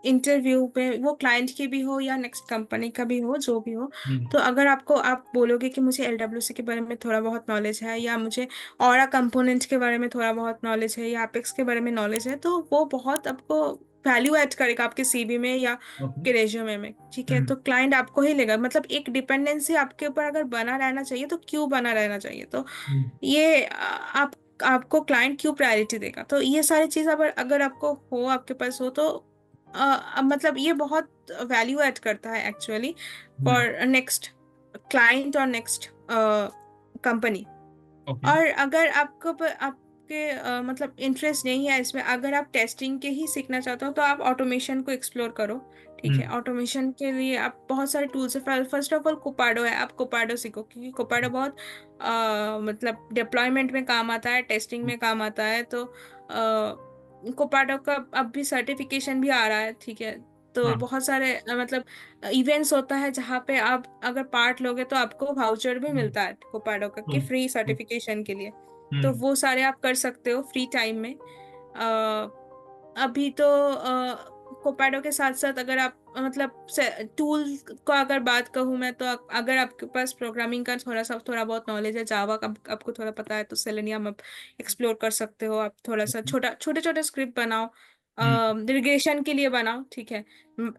Speaker 2: इंटरव्यू पे वो क्लाइंट की भी हो या नेक्स्ट कंपनी का भी हो, जो भी हो,
Speaker 1: हम्म।
Speaker 2: तो अगर आपको, आप बोलोगे कि मुझे एलडब्ल्यूसी के बारे में थोड़ा बहुत नॉलेज है, या मुझे ऑरा कंपोनेंट के बारे में थोड़ा बहुत नॉलेज है, या एपेक्स के बारे में नॉलेज है, तो वो बहुत आपको वैल्यू ऐड करेगा आपके सीवी में या
Speaker 1: ओके।
Speaker 2: के रेज्यूमे में, ठीक है।
Speaker 1: हम्म।
Speaker 2: तो क्लाइंट आपको ही लेगा। मतलब एक डिपेंडेंसी आपके ऊपर अगर बना रहना चाहिए तो क्यों बना रहना चाहिए, तो
Speaker 1: हम्म।
Speaker 2: ये आपको क्लाइंट क्यों प्रायोरिटी देगा। तो ये सारी चीज अगर अगर आपको हो, आपके पास हो, तो मतलब ये बहुत वैल्यू ऐड करता है actually
Speaker 1: hmm.
Speaker 2: For next client और नेक्स्ट कंपनी।
Speaker 1: ओके।
Speaker 2: और अगर आपके मतलब इंटरेस्ट नहीं है इसमें, अगर आप टेस्टिंग के ही सीखना चाहते हो, तो आप ऑटोमेशन को एक्सप्लोर करो, ठीक है।
Speaker 1: हम्म।
Speaker 2: ऑटोमेशन के लिए आप बहुत सारे टूल्स है। फर्स्ट ऑफ ऑल कोपाडो है, आप कोपाडो सीखो, क्योंकि कोपाडो बहुत मतलब डिप्लॉयमेंट में काम आता है, टेस्टिंग में काम आता है। तो कोपाडो का अब भी सर्टिफिकेशन भी आ रहा है, ठीक है। तो
Speaker 1: हाँ।
Speaker 2: बहुत सारे मतलब इवेंट्स होता है जहाँ पे आप अगर पार्ट लोगे तो आपको वाउचर भी
Speaker 1: हम्म।
Speaker 2: मिलता है कोपाडो का, कि
Speaker 1: हम्म।
Speaker 2: फ्री सर्टिफिकेशन के लिए। तो
Speaker 1: हम्म।
Speaker 2: वो सारे आप कर सकते हो फ्री टाइम में। अभी तो कोपैडो के साथ साथ अगर आप मतलब टूल को अगर बात कहूँ मैं, तो अगर आपके पास प्रोग्रामिंग का थोड़ा बहुत नॉलेज है, जावा का आपको थोड़ा पता है, तो सेलेनियम आप एक्सप्लोर कर सकते हो। आप थोड़ा सा छोटे छोटे स्क्रिप्ट बनाओ,
Speaker 1: हम्म।
Speaker 2: रिग्रेशन के लिए बनाओ, ठीक है।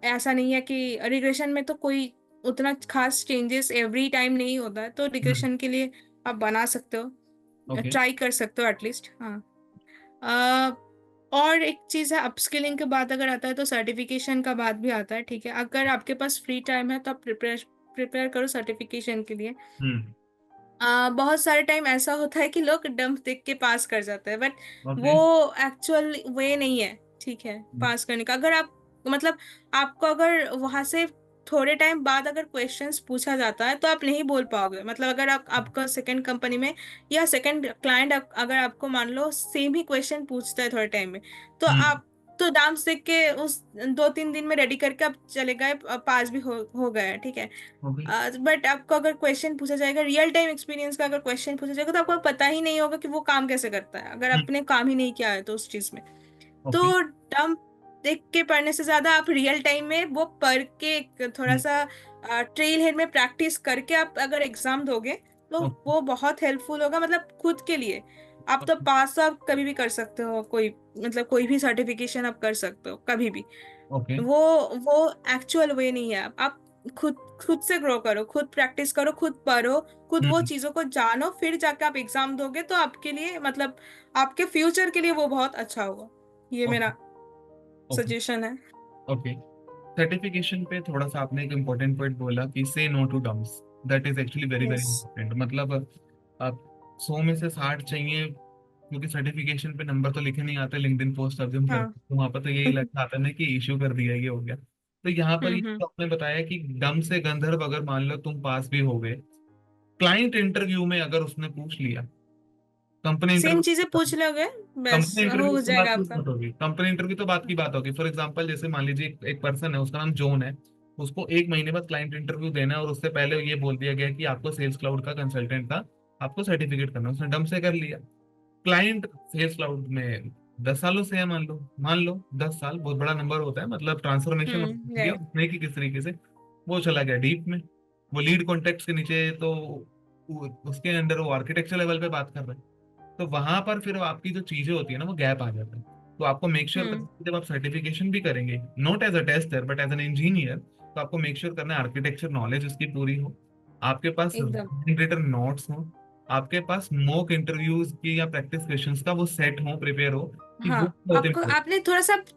Speaker 2: ऐसा नहीं है कि रिग्रेशन में तो कोई उतना खास चेंजेस एवरी टाइम नहीं होता है, तो
Speaker 1: हम्म।
Speaker 2: रिग्रेशन के लिए आप बना सकते हो,
Speaker 1: ओके।
Speaker 2: ट्राई कर सकते हो एटलीस्ट। हाँ। अ, और एक चीज है, अपस्किलिंग के बाद अगर आता है तो सर्टिफिकेशन का बात भी आता है, ठीक है। अगर आपके पास फ्री टाइम है तो आप प्रिपेयर प्रिपेयर करो सर्टिफिकेशन के लिए।
Speaker 1: हम्म।
Speaker 2: बहुत सारे टाइम ऐसा होता है कि लोग डंप देख के पास कर जाते हैं, बट वो
Speaker 1: ओके।
Speaker 2: एक्चुअल वे नहीं है, ठीक है, पास करने का। अगर आप मतलब आपको अगर वहां से थोड़े टाइम बाद अगर क्वेश्चंस पूछा जाता है तो आप नहीं बोल पाओगे। मतलब अगर आप आपका सेकंड कंपनी में या सेकंड क्लाइंट अगर आपको मान लो सेम ही क्वेश्चन पूछता है थोड़े टाइम में, तो
Speaker 1: हम्म।
Speaker 2: आप तो डांस देख के उस 2-3 दिन में रेडी करके आप चले गए, पास भी हो गए, ठीक है।
Speaker 1: ओके।
Speaker 2: बट आपको अगर क्वेश्चन पूछा जाएगा, रियल टाइम एक्सपीरियंस का अगर क्वेश्चन पूछा जाएगा, तो आपको पता ही नहीं होगा कि वो काम कैसे करता है, अगर
Speaker 1: हम्म।
Speaker 2: आपने काम ही नहीं किया है तो उस चीज में।
Speaker 1: ओके।
Speaker 2: तो डंप देख के पढ़ने से ज्यादा आप रियल टाइम में वो पढ़ के थोड़ा
Speaker 1: हम्म।
Speaker 2: सा ट्रेल हेड में प्रैक्टिस करके आप अगर एग्जाम दोगे, तो
Speaker 1: ओके।
Speaker 2: वो बहुत हेल्पफुल होगा, मतलब खुद के लिए। आप तो पास तो आप कभी भी कर सकते हो, कोई मतलब कोई भी सर्टिफिकेशन आप कर सकते हो कभी भी।
Speaker 1: ओके।
Speaker 2: वो वो एक्चुअल वे नहीं है। आप खुद खुद से ग्रो करो, खुद प्रैक्टिस करो, खुद पढ़ो, खुद वो
Speaker 1: हम्म।
Speaker 2: चीजों को जानो, फिर जाके आप एग्जाम दोगे तो आपके लिए मतलब आपके फ्यूचर के लिए वो बहुत अच्छा होगा। ये
Speaker 1: ओके।
Speaker 2: मेरा
Speaker 1: ओके।
Speaker 2: सजेशन है।
Speaker 1: ओके। सर्टिफिकेशन पे थोड़ा सा आपने एक इम्पोर्टेंट पॉइंट बोला कि say no to dumps. That is actually very very
Speaker 2: yes.
Speaker 1: Important. मतलब आप 100 में से 60 चाहिए, क्योंकि सर्टिफिकेशन पे नंबर तो लिखे नहीं आते लिंक्डइन पोस्ट अब जब हम
Speaker 2: हाँ।
Speaker 1: करते हैं, तो वहां पर तो यही लिखा आता है ना कि इश्यू कर दिया, ये हो गया। तो यहाँ पर ये
Speaker 2: हम्म।
Speaker 1: तो आपने बताया कि दम से गंधर्व, अगर मान लो तुम पास भी हो गए, क्लाइंट इंटरव्यू में अगर उसने पूछ लिया, कंपनी
Speaker 2: सेम
Speaker 1: इंटरव्यू,
Speaker 2: चीजें पूछ लोगे, बस
Speaker 1: कंपनी इंटरव्यू
Speaker 2: हो
Speaker 1: तो बात
Speaker 2: जाएगा
Speaker 1: की
Speaker 2: आपका।
Speaker 1: बात होगी, कंपनी इंटरव्यू तो बात की बात होगी। फॉर एग्जांपल जैसे मान लीजिए एक पर्सन है, उसका नाम जॉन है, उसको 1 महीने बाद क्लाइंट इंटरव्यू देना है, और उससे पहले ये बोल दिया गया कि आपको सेल्स क्लाउड का कंसल्टेंट का आपको सर्टिफिकेट करना है, उसने डम से कर लिया। क्लाइंट सेल्स क्लाउड में 10 सालों से है, मान लो 10 साल बहुत बड़ा नंबर होता है, मतलब ट्रांसफॉर्मेशन हो गया
Speaker 2: राइट।
Speaker 1: उसने कि किस तरीके से वो चला गया डीप में, वो लीड कॉन्टेक्ट के नीचे, तो उसके अंडर वो आर्किटेक्चर लेवल पे बात कर रहे हैं। तो वहां पर फिर आपकी जो चीजें होती है ना, वो गैप आ जाता है। तो आपको मेक श्योर करना
Speaker 2: हम्म।
Speaker 1: है, जब आप सर्टिफिकेशन भी करेंगे, not as a tester but as an engineer, तो आपको मेक श्योर करना है आर्किटेक्चर नॉलेज उसकी पूरी हो, आपके पास
Speaker 2: एकदम।
Speaker 1: रिटन नोट्स हो, आपके पास मॉक इंटरव्यूज की या प्रैक्टिस क्वेश्चंस का वो सेट हो, प्रिपेयर हो, कि
Speaker 2: हाँ,
Speaker 1: वो बहुत
Speaker 2: आपको
Speaker 1: important।
Speaker 2: आपने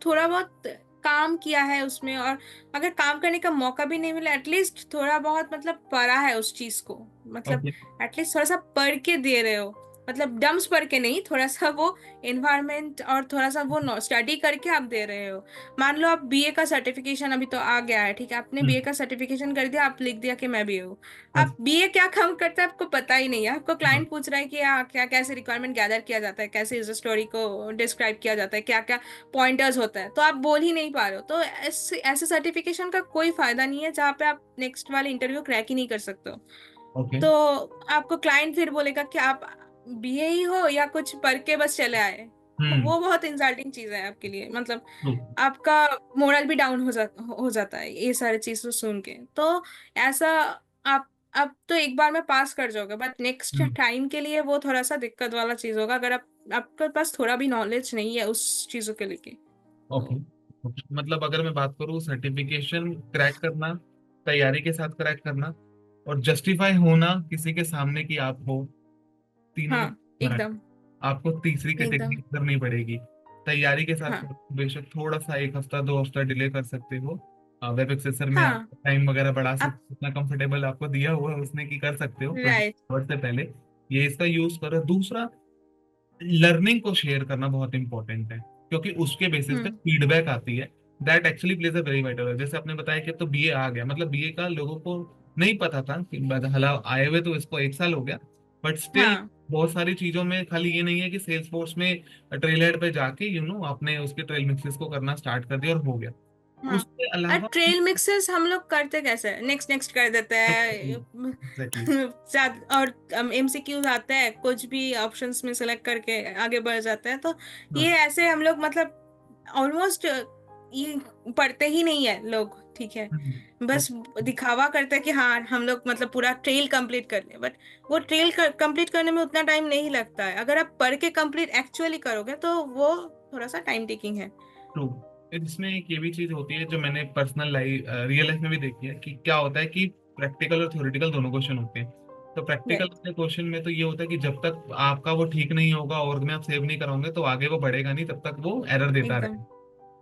Speaker 2: थोड़ा बहुत काम किया है उसमें, और अगर काम करने का मौका भी नहीं मिला, एटलीस्ट थोड़ा बहुत मतलब पढ़ा है उस चीज को, मतलब
Speaker 1: ओके।
Speaker 2: एटलीस्ट थोड़ा सा पढ़ के दे रहे हो। मतलब डम्स पढ़ के नहीं, थोड़ा सा वो एनवायरनमेंट और थोड़ा सा वो स्टडी करके आप दे रहे हो। मान लो आप बीए का सर्टिफिकेशन अभी तो आ गया है, ठीक है, आपने बीए का सर्टिफिकेशन कर दिया, आप लिख दिया कि मैं बीए हूँ। आप बीए क्या काम करता है आपको पता ही नहीं है, आपको क्लाइंट पूछ रहा है कि क्या कैसे रिक्वायरमेंट गैदर किया जाता है, कैसे यूजर स्टोरी को डिस्क्राइब किया जाता है, क्या क्या पॉइंटर्स होता है, तो आप बोल ही नहीं पा रहे हो। तो ऐसे ऐसे सर्टिफिकेशन का कोई फायदा नहीं है जहाँ पे आप नेक्स्ट वाले इंटरव्यू क्रैक ही नहीं कर सकते हो।
Speaker 1: ओके।
Speaker 2: तो आपको क्लाइंट फिर बोलेगा कि आप बीए ही हो या कुछ पढ़ के बस चले आए।
Speaker 1: हम्म।
Speaker 2: वो बहुत इंसल्टिंग चीज है आपके लिए, मतलब
Speaker 1: ट्रू।
Speaker 2: आपका मोरल भी डाउन हो जाता है ये सारी चीजें सुन के। तो ऐसा आप अब तो एक बार में पास कर जाओगे, बट नेक्स्ट
Speaker 1: हम्म।
Speaker 2: टाइम के लिए वो थोड़ा सा दिक्कत वाला चीज होगा, अगर आप आपके पास थोड़ा भी नॉलेज नहीं है उस चीजों के लेके।
Speaker 1: ओके।
Speaker 2: तो
Speaker 1: मतलब अगर मैं बात करूँ, सर्टिफिकेशन क्रैक करना, तैयारी के साथ क्रैक करना, और जस्टिफाई होना किसी के सामने कि आप हो, तीनों में
Speaker 2: हाँ,
Speaker 1: फर्क।
Speaker 2: एकदम।
Speaker 1: आपको तीसरी
Speaker 2: एकदम।
Speaker 1: कैटेगरी करनी पड़ेगी। तैयारी के साथ
Speaker 2: हाँ।
Speaker 1: बेशक थोड़ा सा 1 हफ्ता 2 हफ्ता डिले कर सकते हो, वेब एक्सेसर में आप
Speaker 2: हाँ।
Speaker 1: टाइम वगैरह बढ़ा
Speaker 2: आप।
Speaker 1: सकते हो, इतना कंफर्टेबल आपको दिया हुआ है उसने कि कर सकते हो 24
Speaker 2: राइट।
Speaker 1: आवर्स से पहले। ये इसका यूज करो। दूसरा, लर्निंग को शेयर करना बहुत इंपॉर्टेंट है, क्योंकि उसके बेसिस पे
Speaker 2: हम्म।
Speaker 1: फीडबैक आती है। That actually plays a very vital role. जैसे आपने बताया कि अब तो बीए आ गया, मतलब बीए का लोगों को नहीं पता था कि हला आए हुए तो इसको 1 साल हो गया, बट स्टिल
Speaker 2: हाँ।
Speaker 1: बहुत सारी चीजों में खाली ये नहीं है कि सेल्स फोर्स में ट्रेल हेड पे जाके आपने उसके ट्रेल मिक्सेस को करना स्टार्ट कर दिया और हो गया।
Speaker 2: हाँ।
Speaker 1: उसके
Speaker 2: और
Speaker 1: अलावा
Speaker 2: ट्रेल मिक्सेस हम लोग करते कैसे, नेक्स्ट नेक्स्ट कर देते हैं।
Speaker 1: एग्जैक्टली।
Speaker 2: और एमसीक्यूज आते हैं, कुछ भी ऑप्शंस में सेलेक्ट करके आगे बढ़ जाते हैं। तो ये ऐसे हम लोग मतलब ऑलमोस्ट ये पढ़ते ही नहीं है लोग, ठीक है। बस
Speaker 1: ओके।
Speaker 2: दिखावा करते हैं कि हाँ हम लोग मतलब पूरा ट्रेल कंप्लीट कर लें, बट वो ट्रेल कंप्लीट करने में उतना टाइम नहीं लगता है। अगर आप पढ़ के कंप्लीट एक्चुअली करोगे तो वो थोड़ा सा टाइम टेकिंग है।
Speaker 1: ट्रू। इसमें एक ये भी चीज होती है जो मैंने पर्सनल लाइफ रियल लाइफ में भी देखी है, कि क्या होता है कि प्रैक्टिकल और थ्योरेटिकल दोनों क्वेश्चन होते हैं। तो प्रैक्टिकल
Speaker 2: राइट।
Speaker 1: वाले क्वेश्चन में तो ये होता है कि जब तक आपका वो ठीक नहीं होगा और में आप सेव नहीं कराओगे तो आगे वो बढ़ेगा नहीं, तब तक वो एरर देता
Speaker 2: एकदम।
Speaker 1: रहेगा।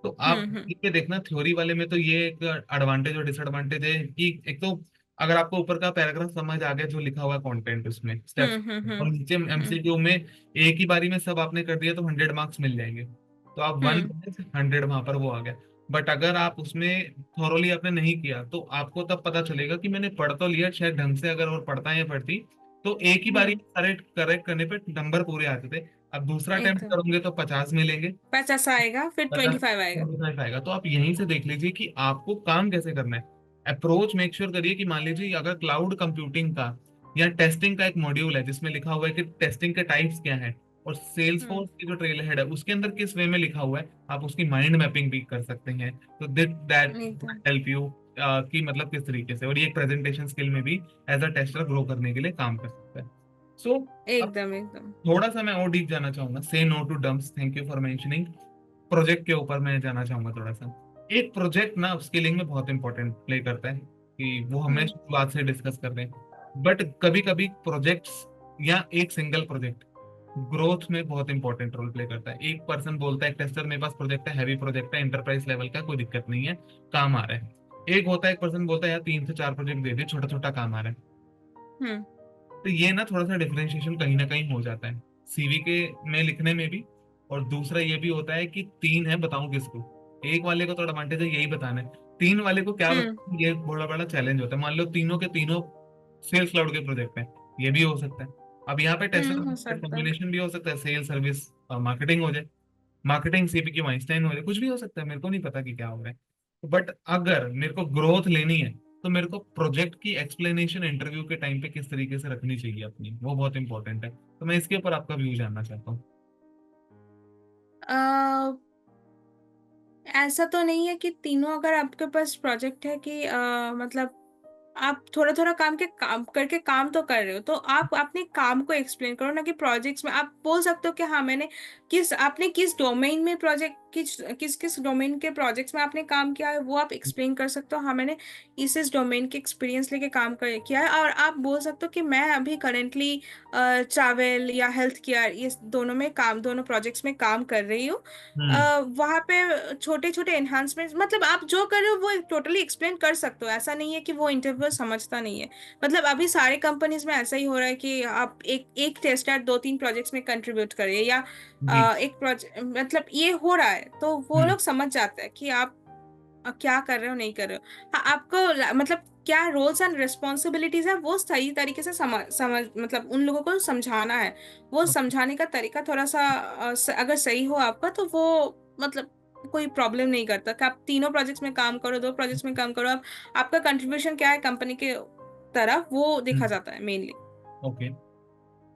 Speaker 1: तो आप
Speaker 2: हम्म।
Speaker 1: ये देखना, थ्योरी वाले में तो ये एक एडवांटेज और डिसएडवांटेज है कि एक तो अगर आपको ऊपर का पैराग्राफ समझ आ गया जो लिखा हुआ है कंटेंट उसमें स्टेप्स, और नीचे
Speaker 2: हम्म।
Speaker 1: एमसीक्यू में एक ही बारी में सब आपने कर दिया तो 100 मार्क्स मिल जाएंगे। तो आप वन
Speaker 2: हम्म
Speaker 1: 100 वहां पर वो आ गया। बट अगर आप उसमें थॉरोली आपने नहीं किया तो आपको तब पता चलेगा कि मैंने पढ़ तो लिया शायद ढंग से, अगर और पढ़ता या पढ़ती तो एक ही बारी
Speaker 2: हम्म।
Speaker 1: करेक्ट करेक्ट करने पे नंबर पूरे आते थे। अब दूसरा अटेम्प्ट
Speaker 2: एकदम।
Speaker 1: करोगे तो 50 मिलेंगे।
Speaker 2: 50 आएगा, फिर
Speaker 1: पता
Speaker 2: 25 आएगा।
Speaker 1: 25 आएगा। तो आप यहीं से देख लीजिए कि आपको काम कैसे करना है। अप्रोच मेक श्योर करिए कि मान लीजिए अगर क्लाउड कंप्यूटिंग का या टेस्टिंग का एक मॉड्यूल है जिसमें लिखा हुआ है कि टेस्टिंग के टाइप्स क्या है, और सेल्स
Speaker 2: हम्म।
Speaker 1: फोर्स की जो ट्रेल हेड है उसके अंदर किस वे में लिखा हुआ है, आप उसकी माइंड मैपिंग भी कर सकते हैं। तो दैट दैट
Speaker 2: एकदम।
Speaker 1: हेल्प यू कि मतलब किस तरीके से, और ये प्रेजेंटेशन स्किल में भी एज अ टेस्टर ग्रो करने के लिए काम कर सकता है। सो अब
Speaker 2: एकदम। एकदम।
Speaker 1: थोड़ा सा मैं और डीप जाना चाहूंगा, say no to dumps, thank you for mentioning. Project के ऊपर मैं जाना चाहूंगा थोड़ा सा। एक प्रोजेक्ट ना स्केलिंग में बहुत इंपॉर्टेंट प्ले करता है, कि वो हमें
Speaker 2: हम्म
Speaker 1: शुरुआत से डिस्कस कर रहे हैं। बट कभी कभी प्रोजेक्ट्स या एक सिंगल प्रोजेक्ट ग्रोथ में बहुत इंपॉर्टेंट रोल प्ले करता है। एक पर्सन बोलता है, एक टेस्टर मेरे पास प्रोजेक्ट है, हैवी प्रोजेक्ट है, एंटरप्राइज लेवल का, कोई दिक्कत नहीं है, काम आ रहा है। एक होता है, एक पर्सन बोलता है यार 3 से 4 प्रोजेक्ट दे दे, छोटा छोटा काम आ रहा है।
Speaker 2: हम्म
Speaker 1: तो ये ना थोड़ा सा डिफरेंशिएशन कहीं ना कहीं हो जाता है सीवी के में लिखने में भी। और दूसरा ये भी होता है कि तीन है, बताऊं किसको। एक वाले को तो एडवांटेज है यही बताना है, तीन वाले को क्या
Speaker 2: हम्म
Speaker 1: बताऊं, ये बड़ा बड़ा चैलेंज होता है। मान लो तीनों के तीनों सेल्स क्लाउड के प्रोजेक्ट हैं, ये भी हो सकता है। अब यहाँ पे टेस्टर
Speaker 2: हो सकता है।
Speaker 1: कॉम्बिनेशन भी हो सकता है, सेल्स सर्विस मार्केटिंग हो जाए, मार्केटिंग सीपीक्यू आइंस्टाइन हो जाए, कुछ भी हो सकता है, मेरे को नहीं पता कि क्या हो रहा है। बट अगर मेरे को ग्रोथ लेनी है तो मेरे को प्रोजेक्ट की एक्सप्लेनेशन इंटरव्यू के टाइम पे किस तरीके से रखनी चाहिए अपनी, वो बहुत इंपॉर्टेंट है। तो मैं इसके ऊपर आपका व्यू जानना चाहता हूँ।
Speaker 2: अ, ऐसा तो नहीं है कि तीनों अगर आपके पास प्रोजेक्ट है कि मतलब आप थोड़ा थोड़ा काम करके काम तो कर रहे हो, तो आप अपने काम को एक्सप्लेन करो ना कि प्रोजेक्ट्स में आप बोल सकते हो कि हाँ मैंने आपने किस डोमेन में प्रोजेक्ट किस किस डोमेन के प्रोजेक्ट्स में आपने काम किया है, वो आप एक्सप्लेन कर सकते हो। हाँ मैंने इस डोमेन के एक्सपीरियंस लेके किया है। और आप बोल सकते हो कि मैं अभी करेंटली ट्रैवल या हेल्थ केयर, ये दोनों में काम, दोनों प्रोजेक्ट्स में काम कर रही हूँ।
Speaker 1: हम्म।
Speaker 2: वहाँ पे छोटे छोटे एनहांसमेंट्स, मतलब आप जो कर रहे हो वो टोटली एक्सप्लेन कर सकते हो। ऐसा नहीं है कि वो इंटरव्यूअर समझता नहीं है। मतलब अभी सारे कंपनीज में ऐसा ही हो रहा है कि आप एक एक टेस्टर 2-3 प्रोजेक्ट्स में कंट्रीब्यूट करिए, या
Speaker 1: जी।
Speaker 2: एक प्रोजेक्ट, मतलब ये हो रहा है तो वो
Speaker 1: हम्म।
Speaker 2: लोग समझ जाते हैं कि आप क्या कर रहे हो नहीं कर रहे हो। हाँ आपको मतलब क्या रोल्स एंड रिस्पॉन्सिबिलिटीज है वो सही तरीके से समझ मतलब उन लोगों को समझाना है। वो समझाने का तरीका थोड़ा सा अगर सही हो आपका तो वो मतलब कोई प्रॉब्लम नहीं करता कि आप तीनों प्रोजेक्ट्स में काम करो, 2 प्रोजेक्ट्स में काम करो, आप आपका कंट्रीब्यूशन क्या है कंपनी के तरफ वो देखा
Speaker 1: हम्म।
Speaker 2: जाता है मेनली।
Speaker 1: ओके।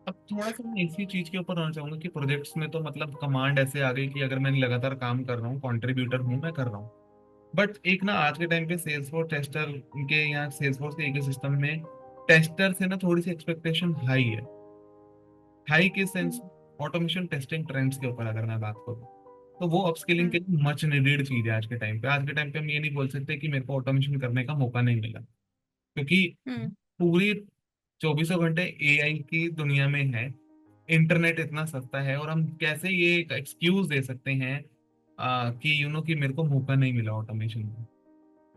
Speaker 1: अब थोड़ा सा मैं इसी चीज के ऊपर आना चाहूंगा कि प्रोजेक्ट्स में तो मतलब कमांड ऐसे आ गई कि अगर मैं लगातार काम कर रहा हूँ, कंट्रीब्यूटर हूँ, मैं कर रहा हूँ। बट एक ना आज के टाइम पे सेल्सफोर्स टेस्टर के यहाँ सेल्सफोर्स के इकोसिस्टम में टेस्टर से ना थोड़ी सी एक्सपेक्टेशन हाई है। हाई के सेंस, ऑटोमेशन टेस्टिंग ट्रेंड्स के ऊपर अगर मैं बात करूँ तो वो अपस्किलिंग के
Speaker 2: हम्म
Speaker 1: लिए मच नीडेड चीज है आज के टाइम पे। आज के टाइम पे हम ये नहीं बोल सकते कि मेरे को ऑटोमेशन करने का मौका नहीं मिला, क्योंकि
Speaker 2: हम्म
Speaker 1: पूरी 24 घंटे एआई की दुनिया में है। इंटरनेट इतना सस्ता है, और हम कैसे ये एक एक्सक्यूज दे सकते हैं कि कि मेरे को मौका नहीं मिला ऑटोमेशन में।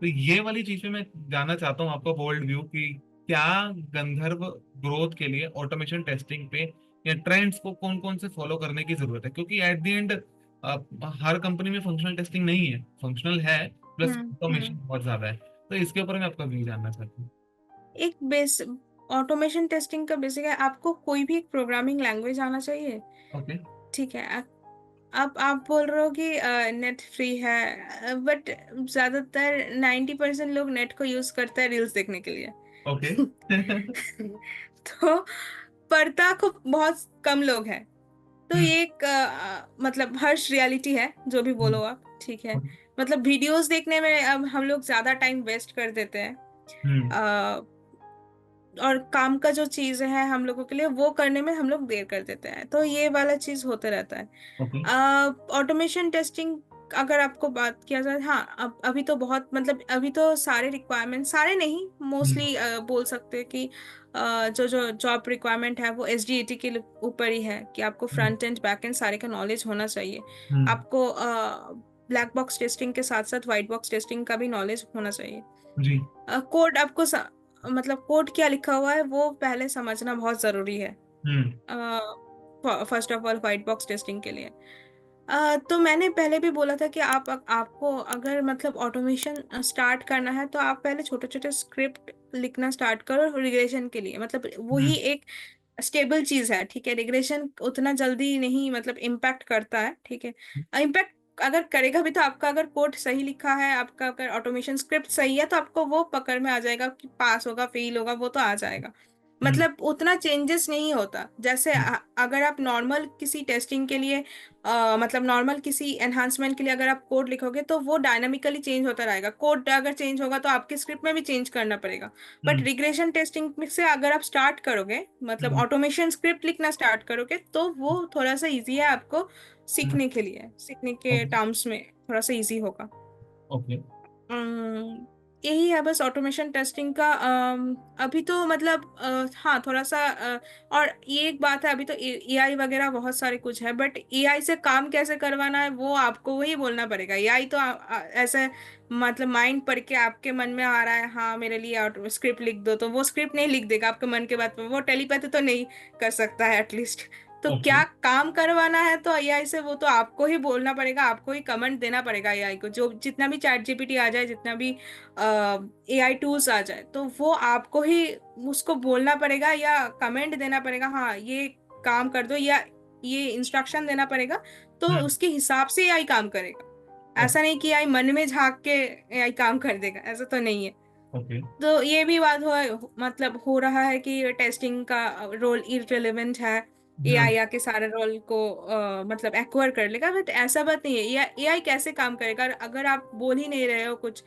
Speaker 1: तो ये वाली चीज पे मैं जानना चाहता हूँ आपका बोल्ड व्यू कि क्या गंधर्व ग्रोथ के लिए ऑटोमेशन टेस्टिंग पे या ट्रेंड्स को कौन कौन से फॉलो करने की जरूरत है, क्योंकि at the end her company में फंक्शनल टेस्टिंग नहीं है, फंक्शनल है प्लस ऑटोमेशन
Speaker 2: हम्म।
Speaker 1: बहुत ज्यादा है। तो इसके ऊपर मैं आपका व्यू जानना चाहता हूँ।
Speaker 2: एक बेस ऑटोमेशन टेस्टिंग का बेसिक है, आपको कोई भी एक प्रोग्रामिंग लैंग्वेज आना चाहिए।
Speaker 1: ओके।
Speaker 2: ठीक है। अब आप बोल रहे हो कि नेट फ्री है, बट ज्यादातर 90% लोग नेट को यूज करते हैं रील्स देखने के लिए।
Speaker 1: ओके।
Speaker 2: तो पढ़ता को बहुत कम लोग हैं। तो ये एक मतलब हर्ष रियलिटी है, जो भी बोलो आप, ठीक है। मतलब वीडियोस देखने में अब हम लोग ज्यादा टाइम वेस्ट कर देते हैं, और काम का जो चीज है हम लोगों के लिए वो करने में हम लोग देर कर देते हैं, तो ये वाला चीज होते रहता है।
Speaker 1: ओके।
Speaker 2: ऑटोमेशन टेस्टिंग अगर आपको बात किया जाए, हाँ, अब अभी तो बहुत, मतलब अभी तो सारे रिक्वायरमेंट, सारे नहीं, मोस्टली बोल सकते हैं कि जो जो जॉब रिक्वायरमेंट है वो SDET के ऊपर ही है, कि आपको फ्रंट एंड बैक एंड सारे का नॉलेज होना चाहिए। आपको ब्लैक बॉक्स टेस्टिंग के साथ साथ व्हाइट बॉक्स टेस्टिंग का भी नॉलेज होना चाहिए।
Speaker 1: जी।
Speaker 2: कोड आपको मतलब कोड क्या लिखा हुआ है वो पहले समझना बहुत जरूरी है,
Speaker 1: hmm.
Speaker 2: First of all white box testing के लिए। तो मैंने पहले भी बोला था कि आपको अगर मतलब ऑटोमेशन स्टार्ट करना है तो आप पहले छोटे छोटे स्क्रिप्ट लिखना स्टार्ट करो रिग्रेशन के लिए, मतलब वही एक स्टेबल चीज है, ठीक है। रिग्रेशन उतना जल्दी नहीं मतलब इम्पैक्ट करता है, ठीक है। इम्पैक्ट अगर करेगा भी तो आपका अगर कोड सही लिखा है, आपका अगर ऑटोमेशन स्क्रिप्ट सही है, तो आपको वो पकड़ में आ जाएगा कि पास होगा फेल होगा, वो तो आ जाएगा। मतलब उतना चेंजेस नहीं होता, जैसे अगर आप नॉर्मल किसी टेस्टिंग के लिए मतलब नॉर्मल किसी एनहांसमेंट के लिए अगर आप कोड लिखोगे तो वो डायनामिकली चेंज होता रहेगा। कोड अगर चेंज होगा तो आपके स्क्रिप्ट में भी चेंज करना पड़ेगा। बट रिग्रेशन टेस्टिंग से अगर आप स्टार्ट करोगे, मतलब ऑटोमेशन स्क्रिप्ट लिखना स्टार्ट करोगे, तो वो थोड़ा सा इजी है आपको सीखने के लिए, सीखने के टर्म्स में थोड़ा सा इजी होगा।
Speaker 1: ओके।
Speaker 2: यही है बस ऑटोमेशन टेस्टिंग का। अभी तो मतलब हाँ थोड़ा सा और ये एक बात है, अभी तो AI वगैरह बहुत सारे कुछ है, बट AI से काम कैसे करवाना है वो आपको वही बोलना पड़ेगा। AI तो ऐसे मतलब माइंड पढ़ के आपके मन में आ रहा है, हाँ मेरे लिए स्क्रिप्ट लिख दो, तो वो स्क्रिप्ट नहीं लिख देगा आपके मन के बात में, वो टेलीपैथी तो नहीं कर सकता है एटलीस्ट। तो
Speaker 1: ओके।
Speaker 2: क्या काम करवाना है तो AI से वो तो आपको ही बोलना पड़ेगा, आपको ही कमेंट देना पड़ेगा AI को। जो जितना भी चैट GPT आ जाए, जितना भी AI टूल्स आ जाए, तो वो आपको ही उसको बोलना पड़ेगा या कमेंट देना पड़ेगा, हाँ ये काम कर दो, या ये इंस्ट्रक्शन देना पड़ेगा, तो उसके हिसाब से AI काम करेगा। ऐसा नहीं कि AI मन में झांक के AI काम कर देगा, ऐसा तो नहीं है।
Speaker 1: ओके।
Speaker 2: तो ये भी बात मतलब हो रहा है कि टेस्टिंग का रोल इररिलेवेंट है, AI आके सारे रोल को मतलब एक्वायर कर लेगा, बट ऐसा बात नहीं है। AI कैसे काम करेगा अगर आप बोल ही नहीं रहे हो कुछ।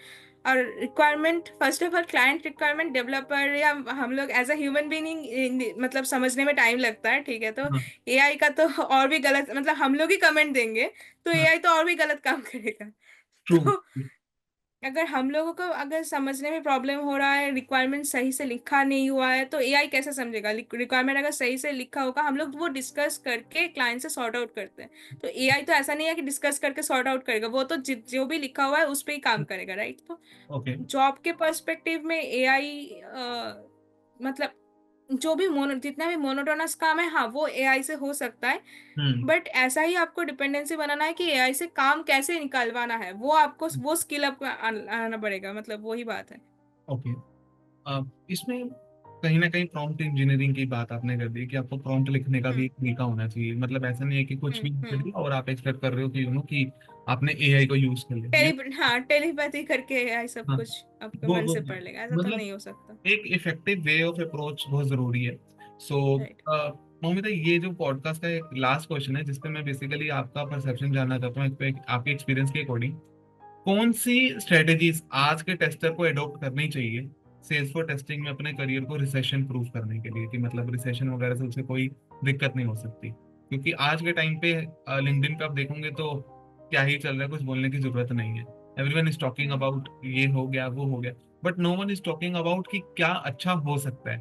Speaker 2: और requirement, first of all client requirement developer या हम लोग एज अ ह्यूमन बीइंग मतलब समझने में टाइम लगता है, ठीक है। तो AI का तो और भी गलत, मतलब हम लोग ही कमेंट देंगे तो AI तो और भी गलत काम करेगा।
Speaker 1: ट्रू।
Speaker 2: तो अगर हम लोगों को अगर समझने में प्रॉब्लम हो रहा है, रिक्वायरमेंट सही से लिखा नहीं हुआ है, तो AI कैसे समझेगा। रिक्वायरमेंट अगर सही से लिखा होगा, हम लोग वो डिस्कस करके क्लाइंट से सॉर्ट आउट करते हैं। तो AI तो ऐसा नहीं है कि डिस्कस करके सॉर्ट आउट करेगा, वो तो जो भी लिखा हुआ है उस पर ही काम करेगा, राइट। तो
Speaker 1: ओके।
Speaker 2: जॉब के पर्सपेक्टिव में AI मतलब जो भी जितना भी मोनोटोनस काम है, हाँ वो AI से हो सकता है। बट ऐसा ही आपको डिपेंडेंसी बनाना है कि AI से काम कैसे निकालवाना है, वो आपको वो स्किल अप आना पड़ेगा, मतलब वही बात है।
Speaker 1: ओके। इसमें कहीं ना कहीं प्रॉम्प्ट इंजीनियरिंग की बात आपने कर दी कि आपको प्रॉम्प्ट लिखने का भी
Speaker 2: हम्म
Speaker 1: एक तरीका होना चाहिए। मतलब ऐसा नहीं है कि कुछ भी कर
Speaker 2: हम्म।
Speaker 1: दिया और आप एक्सपेक्ट कर रहे हो कि कि आपने AI को यूज कर लिया ये।
Speaker 2: हाँ टेलीपैथी करके AI सब
Speaker 1: हाँ।
Speaker 2: कुछ आपके
Speaker 1: वो
Speaker 2: मन
Speaker 1: वो
Speaker 2: से पढ़ लेगा, ऐसा तो
Speaker 1: मतलब
Speaker 2: नहीं हो सकता।
Speaker 1: एक इफेक्टिव वे ऑफ अप्रोच बहुत जरूरी है। सो
Speaker 2: राइट।
Speaker 1: मोमिता, ये जो पॉडकास्ट का एक लास्ट क्वेश्चन है जिसपे मैं बेसिकली आपका परसेप्शन जानना चाहता हूँ इस पे, आपके एक्सपीरियंस के अकॉर्डिंग कौन सी स्ट्रेटेजीज आज के टेस्टर को अडॉप्ट करनी चाहिए सेल्स फॉर टेस्टिंग में अपने करियर को रिसेशन प्रूफ करने के लिए, कि मतलब रिसेशन वगैरह से उसे कोई दिक्कत नहीं हो सकती। क्योंकि आज के टाइम पे लिंक्डइन पे आप देखोगे तो क्या ही चल रहा है, कुछ बोलने की जरूरत नहीं है। एवरीवन इज टॉकिंग अबाउट ये हो गया वो हो गया, but no one is talking about कि क्या अच्छा हो सकता है।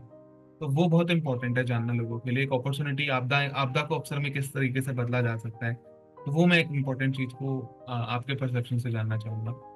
Speaker 1: तो वो बहुत इंपॉर्टेंट है जानना लोगों के लिए। एक अपॉर्चुनिटी आपदा आपदा को अवसर में किस तरीके से बदला जा सकता है। तो वो मैं एक इम्पोर्टेंट चीज को आपके परसेप्शन से जानना चाहूंगा।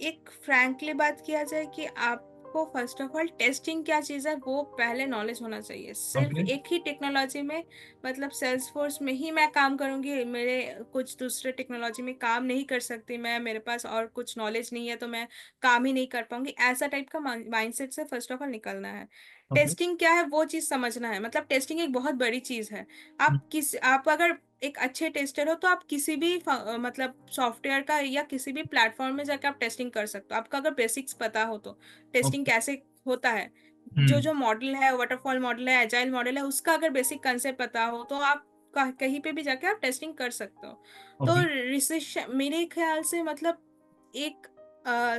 Speaker 2: एक फ्रैंकली बात किया जाए कि आपको फर्स्ट ऑफ ऑल टेस्टिंग क्या चीज़ है वो पहले नॉलेज होना चाहिए। सिर्फ
Speaker 1: ओके।
Speaker 2: एक ही टेक्नोलॉजी में, मतलब सेल्स फोर्स में ही मैं काम करूंगी, मेरे कुछ दूसरे टेक्नोलॉजी में काम नहीं कर सकती मैं, मेरे पास और कुछ नॉलेज नहीं है तो मैं काम ही नहीं कर पाऊंगी, ऐसा टाइप का माइंडसेट से फर्स्ट ऑफ ऑल निकलना है।
Speaker 1: ओके।
Speaker 2: टेस्टिंग क्या है वो चीज़ समझना है, मतलब टेस्टिंग एक बहुत बड़ी चीज़ है। आप अगर एक अच्छे टेस्टर हो तो आप किसी भी मतलब सॉफ्टवेयर का या किसी भी प्लेटफॉर्म में जाकर आप टेस्टिंग कर सकते हो, आपका अगर बेसिक्स पता हो तो टेस्टिंग
Speaker 1: ओके।
Speaker 2: कैसे होता है जो जो मॉडल है, वाटरफॉल मॉडल है, एजाइल मॉडल है, उसका अगर बेसिक कंसेप्ट पता हो तो आप कहीं पे भी जाके आप टेस्टिंग कर सकते हो। तो
Speaker 1: ओके।
Speaker 2: रिसर्च मेरे ख्याल से मतलब एक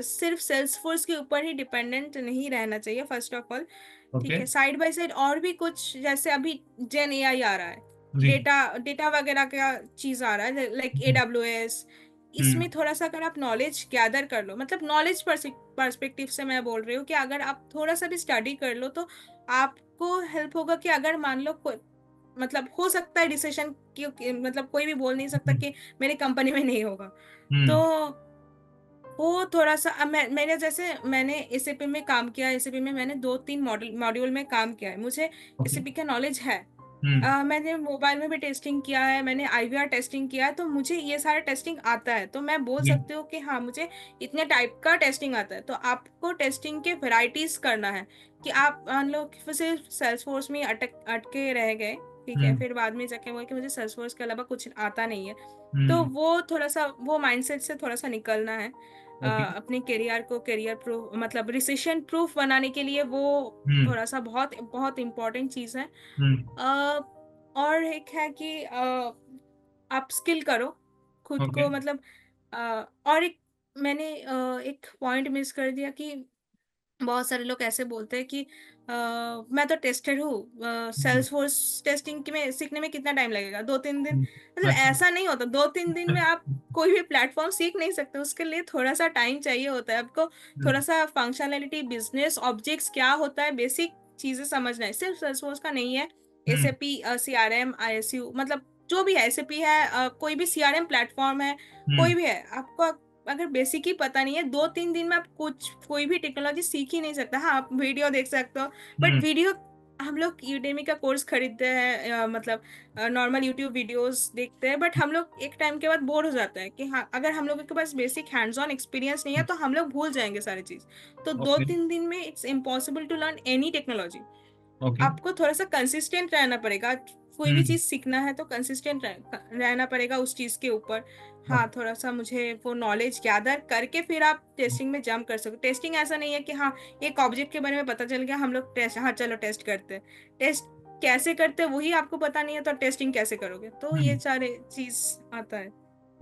Speaker 2: सिर्फ सेल्सफोर्स के ऊपर ही डिपेंडेंट नहीं रहना चाहिए फर्स्ट ऑफ ऑल। ठीक
Speaker 1: ओके।
Speaker 2: है, साइड बाय साइड और भी कुछ, जैसे अभी जेन एआई आ रहा है,
Speaker 1: जी।
Speaker 2: डेटा डेटा वगैरह का चीज आ रहा है, लाइक AWS। इसमें
Speaker 1: हम्म।
Speaker 2: थोड़ा सा अगर आप नॉलेज गैदर कर लो, मतलब नॉलेज पर्सपेक्टिव से मैं बोल रही हूँ कि अगर आप थोड़ा सा भी स्टडी कर लो तो आपको हेल्प होगा कि अगर मान लो कोई, मतलब हो सकता है डिसीजन, क्योंकि मतलब कोई भी बोल नहीं सकता
Speaker 1: हम्म।
Speaker 2: कि मेरी कंपनी में नहीं होगा। तो
Speaker 1: हम्म।
Speaker 2: वो थोड़ा सा अब मैंने जैसे मैंने एसएपी में काम किया, एसएपी में मैंने 2-3 मॉड्यूल में काम किया है, मुझे
Speaker 1: ओके।
Speaker 2: एसएपी का नॉलेज है।
Speaker 1: हम्म।
Speaker 2: मैंने मोबाइल में भी टेस्टिंग किया है, मैंने आईवीआर टेस्टिंग किया है, तो मुझे ये सारा टेस्टिंग आता है, तो मैं बोल
Speaker 1: जी।
Speaker 2: सकती हूँ कि हाँ मुझे इतने टाइप का टेस्टिंग आता है। तो आपको टेस्टिंग के वैरायटीज करना है, कि आप मान लो कि सिर्फ सेल्सफोर्स में अटके रह गए, ठीक है,
Speaker 1: हम्म।
Speaker 2: फिर बाद में जाके बोले कि मुझे सेल्सफोर्स के अलावा कुछ आता नहीं है। तो
Speaker 1: हम्म।
Speaker 2: वो थोड़ा सा वो माइंडसेट से थोड़ा सा निकलना है।
Speaker 1: ओके।
Speaker 2: अपने करियर को करियर प्रूफ, मतलब रिसेशन प्रूफ बनाने के लिए वो
Speaker 1: हम्म।
Speaker 2: थोड़ा सा बहुत बहुत इम्पोर्टेंट चीज़ है।
Speaker 1: हम्म।
Speaker 2: अ, और एक है कि आप स्किल करो खुद
Speaker 1: ओके।
Speaker 2: को, मतलब और एक मैंने एक पॉइंट मिस कर दिया कि बहुत सारे लोग ऐसे बोलते हैं कि मैं तो टेस्टेड हूँ,
Speaker 1: हम्म।
Speaker 2: सेल्स फोर्स टेस्टिंग के में सीखने में कितना टाइम लगेगा, 2-3 दिन। मतलब
Speaker 1: अच्छा।
Speaker 2: ऐसा नहीं होता, 2-3 दिन में आप कोई भी प्लेटफॉर्म सीख नहीं सकते, उसके लिए थोड़ा सा टाइम चाहिए होता है आपको। थोड़ा
Speaker 1: हम्म।
Speaker 2: सा फंक्शनैलिटी, बिजनेस ऑब्जेक्ट्स क्या होता है, बेसिक चीजें समझना है, सिर्फ सेल्स फोर्स का नहीं है।
Speaker 1: हम्म।
Speaker 2: एसएपी, सीआरएम, आईएसयू, मतलब जो भी है, एसएपी है, कोई भी सीआरएम प्लेटफॉर्म है, कोई
Speaker 1: हम्म।
Speaker 2: भी है, आपको अगर बेसिक ही पता नहीं है, 2-3 दिन में आप कुछ कोई भी टेक्नोलॉजी सीख ही नहीं सकता। हाँ, आप वीडियो देख सकते हो, बट
Speaker 1: हम्म।
Speaker 2: वीडियो, हम लोग यूडेमी का कोर्स खरीदते हैं, मतलब नॉर्मल यूट्यूब वीडियोस देखते हैं, बट हम लोग एक टाइम के बाद बोर हो जाते हैं कि हाँ, अगर हम लोगों के पास बेसिक हैंड्स ऑन एक्सपीरियंस नहीं है तो हम लोग भूल जाएंगे सारी चीज। तो दो
Speaker 1: ओके।
Speaker 2: तीन दिन में it's impossible to learn any technology.
Speaker 1: Okay.
Speaker 2: आपको थोड़ा सा कंसिस्टेंट रहना पड़ेगा, कोई भी
Speaker 1: हम्म।
Speaker 2: चीज सीखना है तो कंसिस्टेंट रहना पड़ेगा उस चीज के ऊपर। हाँ, थोड़ा सा मुझे वो नॉलेज गैदर करके फिर आप टेस्टिंग में जंप कर सकते। टेस्टिंग ऐसा नहीं है कि हाँ एक ऑब्जेक्ट के बारे में पता चल गया, हम लोग टेस्ट, हाँ चलो टेस्ट करते हैं। टेस्ट कैसे करते हैं वही आपको पता नहीं है, तो टेस्टिंग कैसे करोगे, तो ये
Speaker 1: हम्म।
Speaker 2: सारे चीज आता है।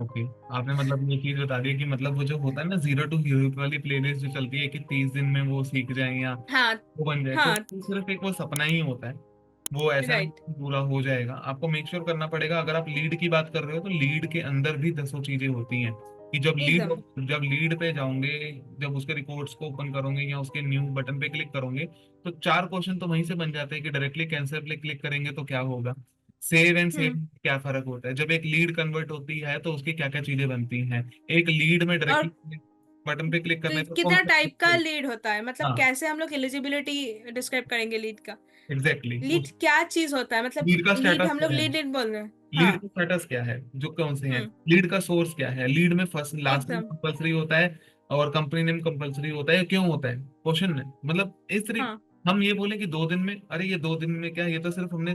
Speaker 1: ओके। आपने मतलब ये चीज बता दी कि मतलब वो जो होता है ना जीरो टू हीरो वाली प्लेलिस्ट जो चलती है कि 30 दिन में वो सीख जाए या
Speaker 2: हाँ।
Speaker 1: वो बन जाए, तो
Speaker 2: हाँ।
Speaker 1: वो सिर्फ एक वो सपना ही होता है। वो ऐसा नहीं
Speaker 2: राइट।
Speaker 1: कि पूरा हो जाएगा। आपको मेक श्योर करना पड़ेगा। अगर आप लीड की बात कर रहे हो तो लीड के अंदर भी दसों चीजें होती हैं कि
Speaker 2: एकदम।
Speaker 1: जब लीड पे जाओगे, जब उसके रिकॉर्ड्स को ओपन करोगे या उसके न्यू बटन पे क्लिक करोगे, तो 4 क्वेश्चन तो वहीं से बन जाते हैं कि डायरेक्टली कैंसिल पे क्लिक करेंगे तो क्या होगा, सेव एंड सेव
Speaker 2: हम्म।
Speaker 1: क्या फर्क होता है, जब एक लीड कन्वर्ट होती है तो उसकी क्या क्या चीजें बनती हैं, एक लीड में
Speaker 2: और
Speaker 1: डायरेक्टली बटन पे क्लिक करने पर कौन
Speaker 2: कितना
Speaker 1: सा।
Speaker 2: टाइप का लीड होता है, मतलब
Speaker 1: हाँ,
Speaker 2: कैसे हम लोग एलिजिबिलिटी डिस्क्राइब करेंगे लीड का।
Speaker 1: एग्जैक्टली।
Speaker 2: लीड क्या चीज होता है, मतलब
Speaker 1: लीड का
Speaker 2: लीड,
Speaker 1: स्टेटस
Speaker 2: हम लोग
Speaker 1: क्या है,
Speaker 2: लीड लीड बोल रहे हैं।
Speaker 1: लीड
Speaker 2: हाँ।
Speaker 1: का स्टेटस क्या है, जो कौन से हैं,
Speaker 2: हम्म।
Speaker 1: लीड का सोर्स क्या है, लीड में फर्स्ट लास्ट नेम
Speaker 2: एकदम।
Speaker 1: कंपलसरी होता है और कंपनी नेम कंपलसरी होता है, क्यों होता है, क्वेश्चन है। मतलब इस तरीके
Speaker 2: हाँ।
Speaker 1: हम ये बोले कि 2 दिन में, अरे ये 2 दिन में क्या, ये तो सिर्फ हमने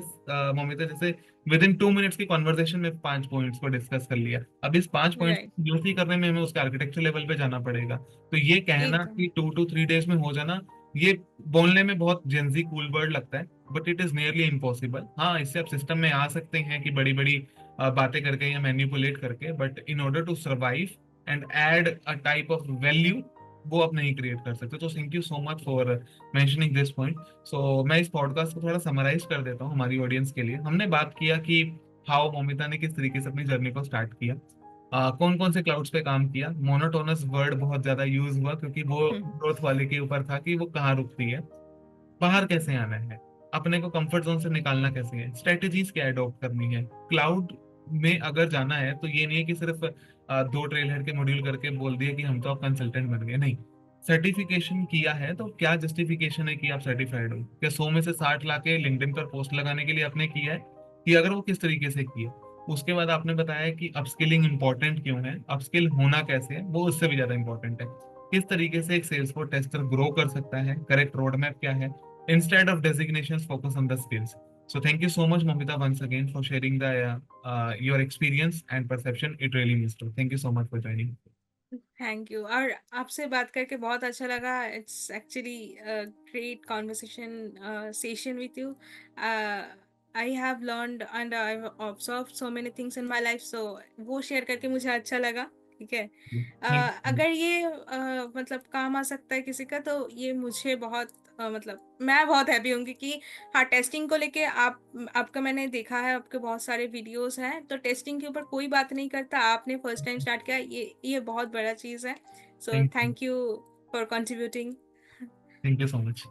Speaker 1: ममिता जैसे विद इन 2 मिनट्स की कॉन्वर्सेशन में 5 पॉइंट्स को डिस्कस कर लिया। अब इस 5 पॉइंट्स
Speaker 2: राइट।
Speaker 1: यूज करने में हमें उसके आर्किटेक्चर लेवल पे जाना पड़ेगा। तो ये कहना
Speaker 2: एकदम।
Speaker 1: कि 2 to 3 डेज में हो जाना, ये बोलने में बहुत जेंजी कूल वर्ड लगता है, but it is nearly impossible. हाँ, इससे आप सिस्टम में आ सकते हैं कि बड़ी बड़ी बातें करके या मैनिपुलेट करके, but in order to survive and add a type of value, वो आप नहीं क्रिएट कर सकते। तो thank you so much for mentioning this point. So मैं इस पॉडकास्ट को थोड़ा समराइज कर देता हूँ हमारी ऑडियंस के लिए। हमने बात किया कि हाउ मोमिता ने किस तरीके से अपनी जर्नी को स्टार्ट किया, कौन कौन से क्लाउड्स पे काम किया। मोनोटोनस वर्ड बहुत ज्यादा यूज हुआ क्योंकि वो
Speaker 2: हम्म।
Speaker 1: ग्रोथ वाले के ऊपर था कि वो कहाँ रुकती है, बाहर कैसे आना है, अपने को कंफर्ट जोन से निकालना कैसे है, स्ट्रेटेजीज क्या अडॉप्ट करनी है। क्लाउड में अगर जाना है तो ये नहीं है कि सिर्फ 2 ट्रेल हेड के मॉड्यूल करके बोल दिए कि हम तो अब कंसल्टेंट बन गए, नहीं। सर्टिफिकेशन किया है तो क्या जस्टिफिकेशन है कि आप सर्टिफाइड हो, क्या 100 में से 60 लाके लिंक्डइन पर पोस्ट लगाने के लिए आपने किया है, कि अगर वो किस तरीके से किया। उसके बाद आपने बताया कि अपस्किलिंग इंपॉर्टेंट क्यों है, अपस्किल होना कैसे है, वो उससे भी ज्यादा इंपॉर्टेंट है। किस तरीके से एक सेल्सफोर्स टेस्टर ग्रो कर सकता है, करेक्ट रोड मैप क्या है, instead of designations focus on the skills. So thank you so much Momita once again for sharing the your experience and perception. It really means to, thank you so much for joining.
Speaker 2: Thank you. और आपसे बात करके बहुत अच्छा लगा। It's actually great conversation session with you. I have learned and I have observe so many things in my life, so वो शेयर करके मुझे अच्छा लगा। ठीक है।
Speaker 1: थैंक
Speaker 2: अगर ये मतलब काम आ सकता है किसी का, तो ये मुझे बहुत मतलब मैं बहुत हैप्पी होंगी कि हाँ, टेस्टिंग को लेके आपका मैंने देखा है, आपके बहुत सारे वीडियोस हैं, तो टेस्टिंग के ऊपर कोई बात नहीं करता, आपने फर्स्ट टाइम स्टार्ट किया, ये बहुत बड़ा चीज़ है। So
Speaker 1: thank you
Speaker 2: thank you for contributing.
Speaker 1: Thank you so much.